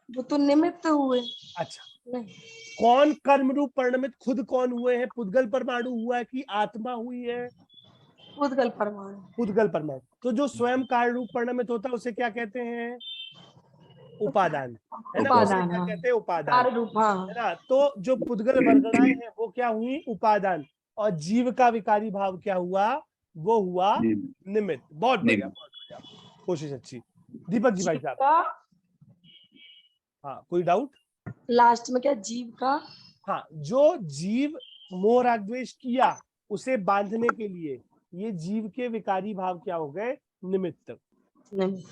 वो तो निमित्त हुए। अच्छा, नहीं, कौन कर्म रूप परिणमित खुद कौन हुए हैं? पुद्गल परमाणु हुआ है कि आत्मा हुई है? पुद्गल परमाणु। पुद्गल परमाणु। तो जो स्वयं कार्य रूप परिणमित होता है उसे क्या कहते हैं? उपादान, है ना? उसे उपादान, क्या हाँ। कहते हैं? उपादान, कार्य रूप, हाँ। है ना? तो जो पुद्गल वर्गणाएं हैं वो क्या हुई? उपादान। और जीव का विकारी भाव क्या हुआ? वो हुआ निमित्त। बहुत बढ़िया, बहुत बढ़िया, कोशिश अच्छी। दीपक जी भाई जीव साहब। का हाँ, कोई डाउट? लास्ट में क्या? जीव का, हाँ, जो जीव मोह राग द्वेष किया उसे बांधने के लिए ये जीव के विकारी भाव क्या हो गए? निमित्त। नहीं।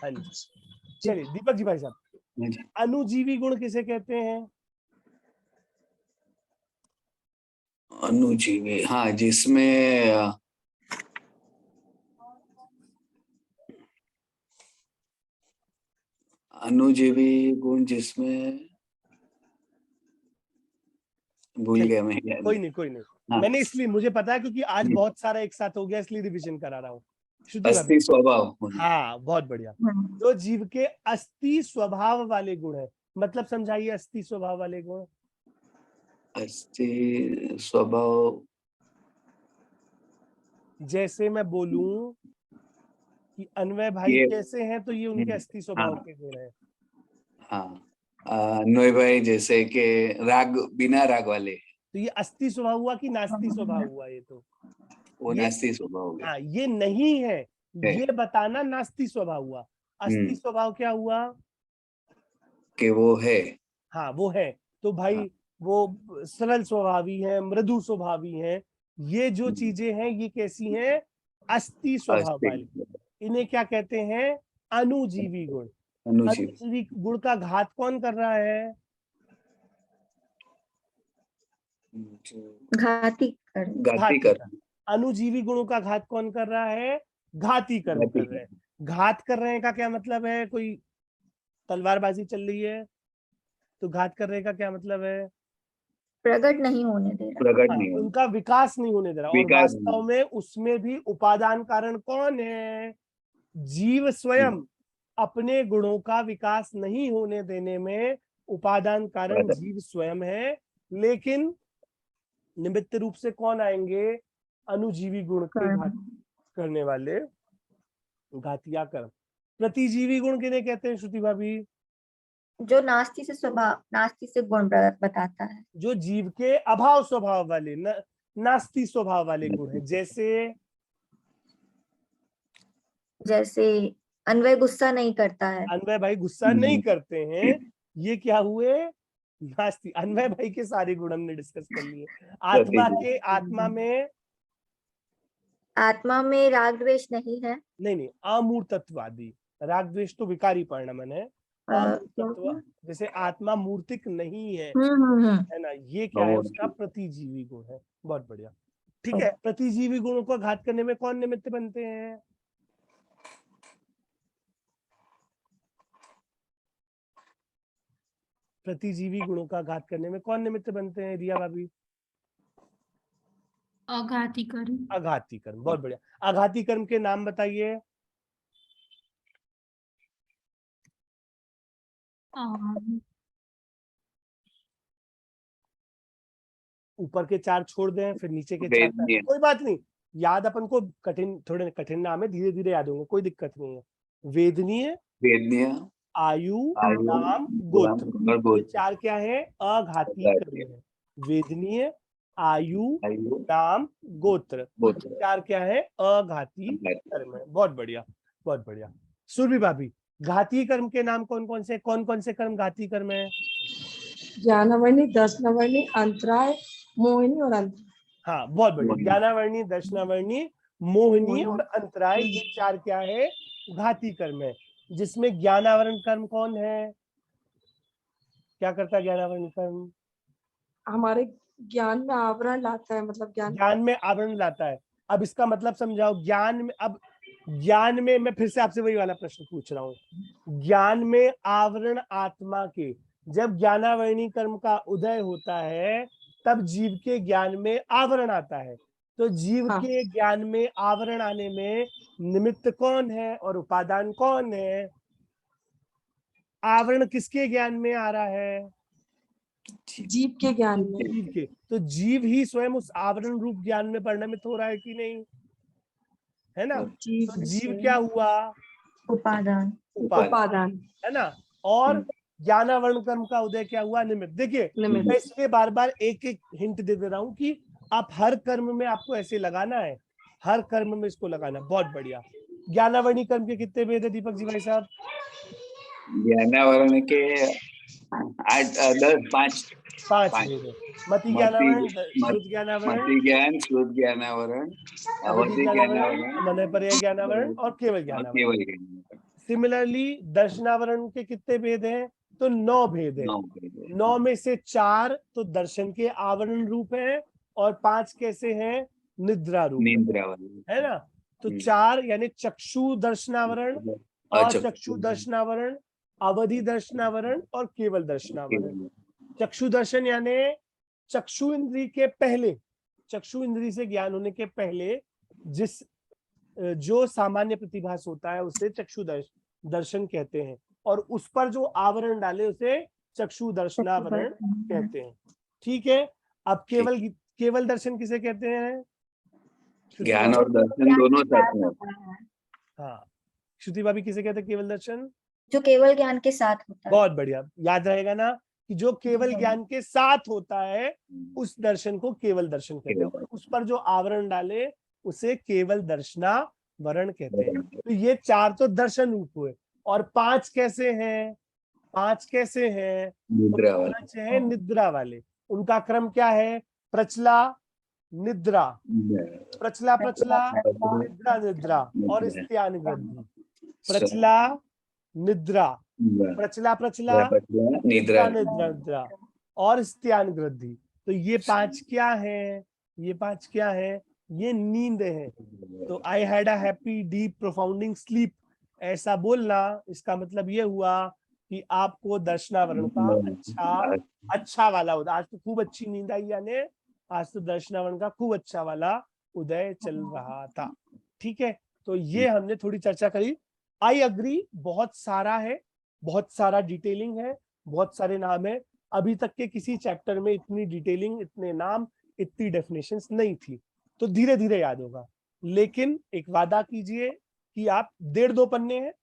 हाँ जी, चलिए दीपक जी भाई साहब, अनुजीवी गुण किसे कहते हैं? अनुजीवी, हाँ, जिसमें अनुजीवी गुण जिसमें, भूल गया मैं। कोई नहीं, कोई नहीं। हाँ। मैंने इसलिए, मुझे पता है क्योंकि आज बहुत सारा एक साथ हो गया इसलिए रिवीजन करा रहा हूँ। श्रुति भाभी। अस्थि स्वभाव। हाँ, बहुत बढ़िया। जो जीव के अस्थि स्वभाव वाले गुण है, मतलब समझाइए अस्थि स्वभाव वाले गुण। अस्थि स्वभाव, जैसे मैं बोलूं कि अन्वय भाई कैसे हैं, तो ये उनके अस्थि स्वभाव के गुण है। हाँ, अन्वय भाई जैसे कि राग, बिना राग वाले, तो ये अस्थि स्वभाव हुआ कि नास्ति स्वभाव हुआ? ये तो वो नास्ति स्वभाव हो गया। हाँ, ये नहीं है, ये बताना नास्ति स्वभाव हुआ। अस्थि स्वभाव क्या हुआ? कि वो है। हाँ, वो है। तो भाई वो सरल स्वभावी है, मृदु स्वभावी है, ये जो चीजें हैं ये कैसी हैं? अस्थि स्वभाव वाली। इन्हें क्या कहते हैं? अनुजीवी गुण। अनुजीवी गुण का घात कौन कर रहा है? घाती कर। अनुजीवी गुणों का घात कौन कर रहा है? घाती कर्म कर रहे हैं। घात कर रहे हैं का क्या मतलब है? कोई तलवारबाजी चल रही है तो घात कर रहे का क्या मतलब है? प्रकट नहीं होने दे रहा। प्रकट नहीं, उनका विकास नहीं होने दे रहा। और वास्तव में उसमें भी उपादान कारण कौन है? जीव स्वयं अपने गुणों का विकास नहीं होने देने में उपादान कारण जीव स्वयं है। लेकिन निमित्त रूप से कौन आएंगे? अनुजीवी गुण के घात करने वाले घातिया कर्म। प्रतिजीवी गुण किन्हें कहते हैं श्रुति भाभी? जो नास्ति से स्वभाव, नास्ति से गुण बताता है। जो जीव के अभाव स्वभाव वाले, नास्ति स्वभाव वाले गुण है। जैसे अन्वय गुस्सा नहीं करता है। अन्वय भाई गुस्सा नहीं करते हैं, ये क्या हुए? नास्ति। अन्वय भाई के सारे गुण हमने डिस्कस कर लिए। आत्मा में राग द्वेष नहीं है। नहीं, अमूर्तत्वादी। राग द्वेष तो विकारी परिणमन है। अमूर्तत्व, जैसे आत्मा मूर्तिक नहीं है, है ना? ये क्या है? उसका प्रतिजीवी गुण है। बहुत बढ़िया, ठीक है। प्रतिजीवी गुणों को घात करने में कौन निमित्त बनते हैं? प्रतिजीवी गुणों का घात करने में कौन निमित्त बनते हैं रिया भाभी? अघाती कर्म। अघाती कर्म, बहुत बढ़िया। अघाती कर्म के नाम बताइए। ऊपर के चार छोड़ दें, फिर नीचे के चार, कोई बात नहीं, याद अपन को कठिन, थोड़े कठिन नाम है, धीरे धीरे याद होंगे, कोई दिक्कत नहीं है। वेदनीय, आयु, नाम, गोत्र। चार क्या है? अघाती कर्म है। वेदनीय, आयु, नाम, गोत्र। चार क्या है? अघाती कर्म है। बहुत बढ़िया, बहुत बढ़िया। सुरभि भाभी, घाती कर्म के नाम कौन कौन से कर्म घाती कर्म है? ज्ञानावर्णी, दर्शनावर्णी, अंतराय, मोहिनी और अंतराय। हाँ, बहुत बढ़िया। ज्ञानावर्णी, दर्शनावर्णी, मोहिनी और अंतराय, ये चार क्या है? घाती कर्म है। जिसमें ज्ञानावरण कर्म कौन है? क्या करता है ज्ञानावरण कर्म? हमारे ज्ञान में आवरण लाता है, मतलब ज्ञान में आवरण लाता है। अब इसका मतलब समझाओ, ज्ञान में, अब ज्ञान में मैं फिर से आपसे वही वाला प्रश्न पूछ रहा हूँ। ज्ञान में आवरण आत्मा के, जब ज्ञानावरणी कर्म का उदय होता है तब जीव के ज्ञान में आवरण आता है। तो जीव हाँ। के ज्ञान में आवरण आने में निमित्त कौन है और उपादान कौन है? आवरण किसके ज्ञान में आ रहा है? जीव के ज्ञान में। जीव के। तो जीव ही स्वयं उस आवरण रूप ज्ञान में परिणमित हो रहा है कि नहीं, है ना? जीव तो जीव से क्या हुआ? उपादान। उपादान। है ना? और ज्ञानावरण कर्म का उदय क्या हुआ? निमित्त। देखिए निमित्त। मैं इसलिए बार बार एक एक हिंट दे रहा हूँ कि आप हर कर्म में आपको ऐसे लगाना है, हर कर्म में इसको लगाना। बहुत बढ़िया। ज्ञानावरणी कर्म के कितने भेद है दीपक जी भाई साहब? ज्ञानावरण के 8 10 5 5 5 भेद है। मति मति ज्ञानावरण, शुद्ध ज्ञानावरण, मति ज्ञान, शुद्ध ज्ञानावरण, अवधि अवधि ज्ञानावरण, ज्ञानावरण मनयपर्य ज्ञानावरण और केवल और ज्ञानावरण। केवल ज्ञानावरण। सिमिलरली दर्शनावरण के कितने भेद हैं? तो 9 भेद है। 9 भेद है। 9 में से 4 तो दर्शन के आवरण रूप है और 5 कैसे हैं? निद्रा रूप है। निद्रा वाली है ना? तो 4 यानी चक्षु दर्शनावरण, अचक्षु दर्शनावरण, अवधि दर्शनावरण और केवल दर्शनावरण। चक्षु दर्शन यानी चक्षु इंद्री के पहले, चक्षु इंद्री से ज्ञान होने के पहले जिस जो सामान्य प्रतिभास होता है उसे चक्षु दर्शन कहते हैं, और उस पर जो आवरण डाले उसे चक्षु दर्शनावरण कहते हैं। ठीक है। अब केवल केवल दर्शन किसे कहते हैं? ज्ञान और दर्शन दोनों साथ में। हाँ, श्रुति भाभी किसे कहते हैं केवल दर्शन? जो केवल ज्ञान के साथ होता है। बहुत बढ़िया, याद रहेगा ना कि जो केवल ज्ञान के साथ होता है उस दर्शन को केवल दर्शन कहते हैं, उस पर जो आवरण डाले उसे केवल दर्शनावरण कहते हैं। तो ये 4 तो दर्शन रूप हुए, और 5 कैसे हैं? 5 कैसे हैं? निद्रा तो 5 हैं निद्रा वाले। उनका क्रम क्या है? प्रचला, निद्रा, प्रचला प्रचला, निद्रा निद्रा और स्त्यान ग्रंथि। प्रचला, निद्रा, प्रचला प्रचला, निद्रा निद्रा निद्रा और स्त्यान ग्रंथि। तो ये 5 क्या है? ये 5 क्या है? ये नींद है। तो I had a happy deep profounding sleep, ऐसा बोलना इसका मतलब ये हुआ कि आपको दर्शनावरण का अच्छा वाला उदय, आज तो खूब अच्छी नींद आई, यानी आज तो दर्शनावरण का खूब अच्छा वाला उदय चल रहा था। ठीक है, तो ये हमने थोड़ी चर्चा करी। आई अग्री, बहुत सारा है, बहुत सारा डिटेलिंग है, बहुत सारे नाम है। अभी तक के किसी चैप्टर में इतनी डिटेलिंग, इतने नाम, इतनी डेफिनेशंस नहीं थी, तो धीरे धीरे याद होगा। लेकिन एक वादा कीजिए कि आप 1.5-2 पन्ने हैं,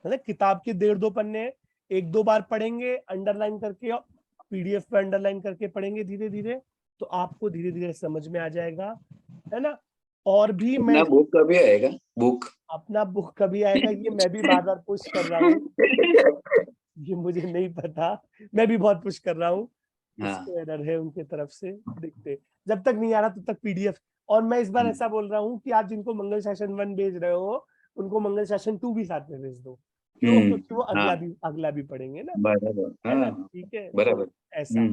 है ना, किताब के 1.5-2 पन्ने हैं, 1-2 बार पढ़ेंगे अंडरलाइन करके, पीडीएफ पे अंडरलाइन करके पढ़ेंगे धीरे धीरे, तो आपको धीरे धीरे समझ में आ जाएगा, है ना। और भी मैं, बुक कभी आएगा? बुक अपना बुक कभी आएगा ये मैं भी बार बार पुश कर रहा हूँ, ये मुझे नहीं पता, मैं भी बहुत पुश कर रहा हूँ। इसको एरर है उनके तरफ से, देखते जब तक नहीं आ रहा तब तक पीडीएफ। और मैं इस बार ऐसा बोल रहा हूँ कि आप जिनको मंगल शासन 1 भेज रहे हो उनको मंगल शासन 2 भी साथ में भेज दो, क्यों? क्योंकि वो अगला भी पढ़ेंगे ना, है ना। ठीक है, बराबर, ऐसा।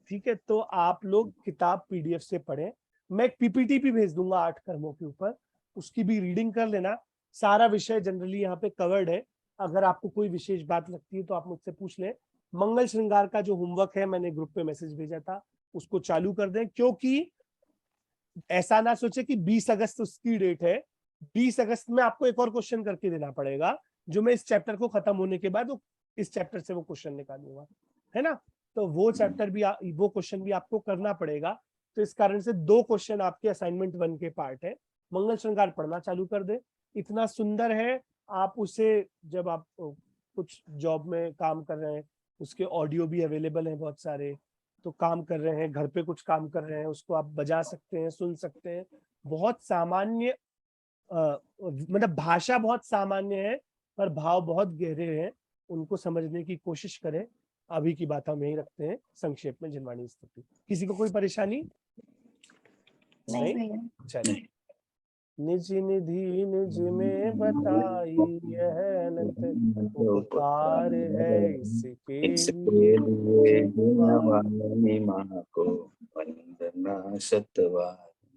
ठीक है, तो आप लोग किताब पीडीएफ से पढ़ें। मैं एक पीपीटी भी भेज दूंगा 8 कर्मों के ऊपर, उसकी भी रीडिंग कर लेना। सारा विषय जनरली यहाँ पे कवर्ड है, अगर आपको कोई विशेष बात लगती है तो आप मुझसे पूछ लें। मंगल श्रृंगार का जो होमवर्क है मैंने ग्रुप पे मैसेज भेजा था, उसको चालू कर दें, क्योंकि ऐसा ना सोचे कि 20 अगस्त उसकी डेट है। 20 अगस्त में आपको एक और क्वेश्चन करके देना पड़ेगा, जो मैं इस चैप्टर को खत्म होने के बाद इस चैप्टर से वो क्वेश्चन निकालूंगा, है ना। तो वो चैप्टर भी वो क्वेश्चन भी आपको करना पड़ेगा। तो इस कारण से 2 क्वेश्चन आपके असाइनमेंट 1 के पार्ट है। मंगल श्रृंगार पढ़ना चालू कर दे, इतना सुंदर है। आप उसे जब आप कुछ जॉब में काम कर रहे हैं, उसके ऑडियो भी अवेलेबल हैं बहुत सारे, तो काम कर रहे हैं, घर पे कुछ काम कर रहे हैं, उसको आप बजा सकते हैं, सुन सकते हैं। बहुत सामान्य, मतलब भाषा बहुत सामान्य है पर भाव बहुत गहरे हैं, उनको समझने की कोशिश करें। अभी की बात हम यही रखते हैं संक्षेप में। जिनवाणी स्थिति, किसी को कोई परेशानी नहीं? चलिए, निज निधि निज में बताई, यह अनंत उपकार है इसके लिए। वाली माँ को वंदना शतवार।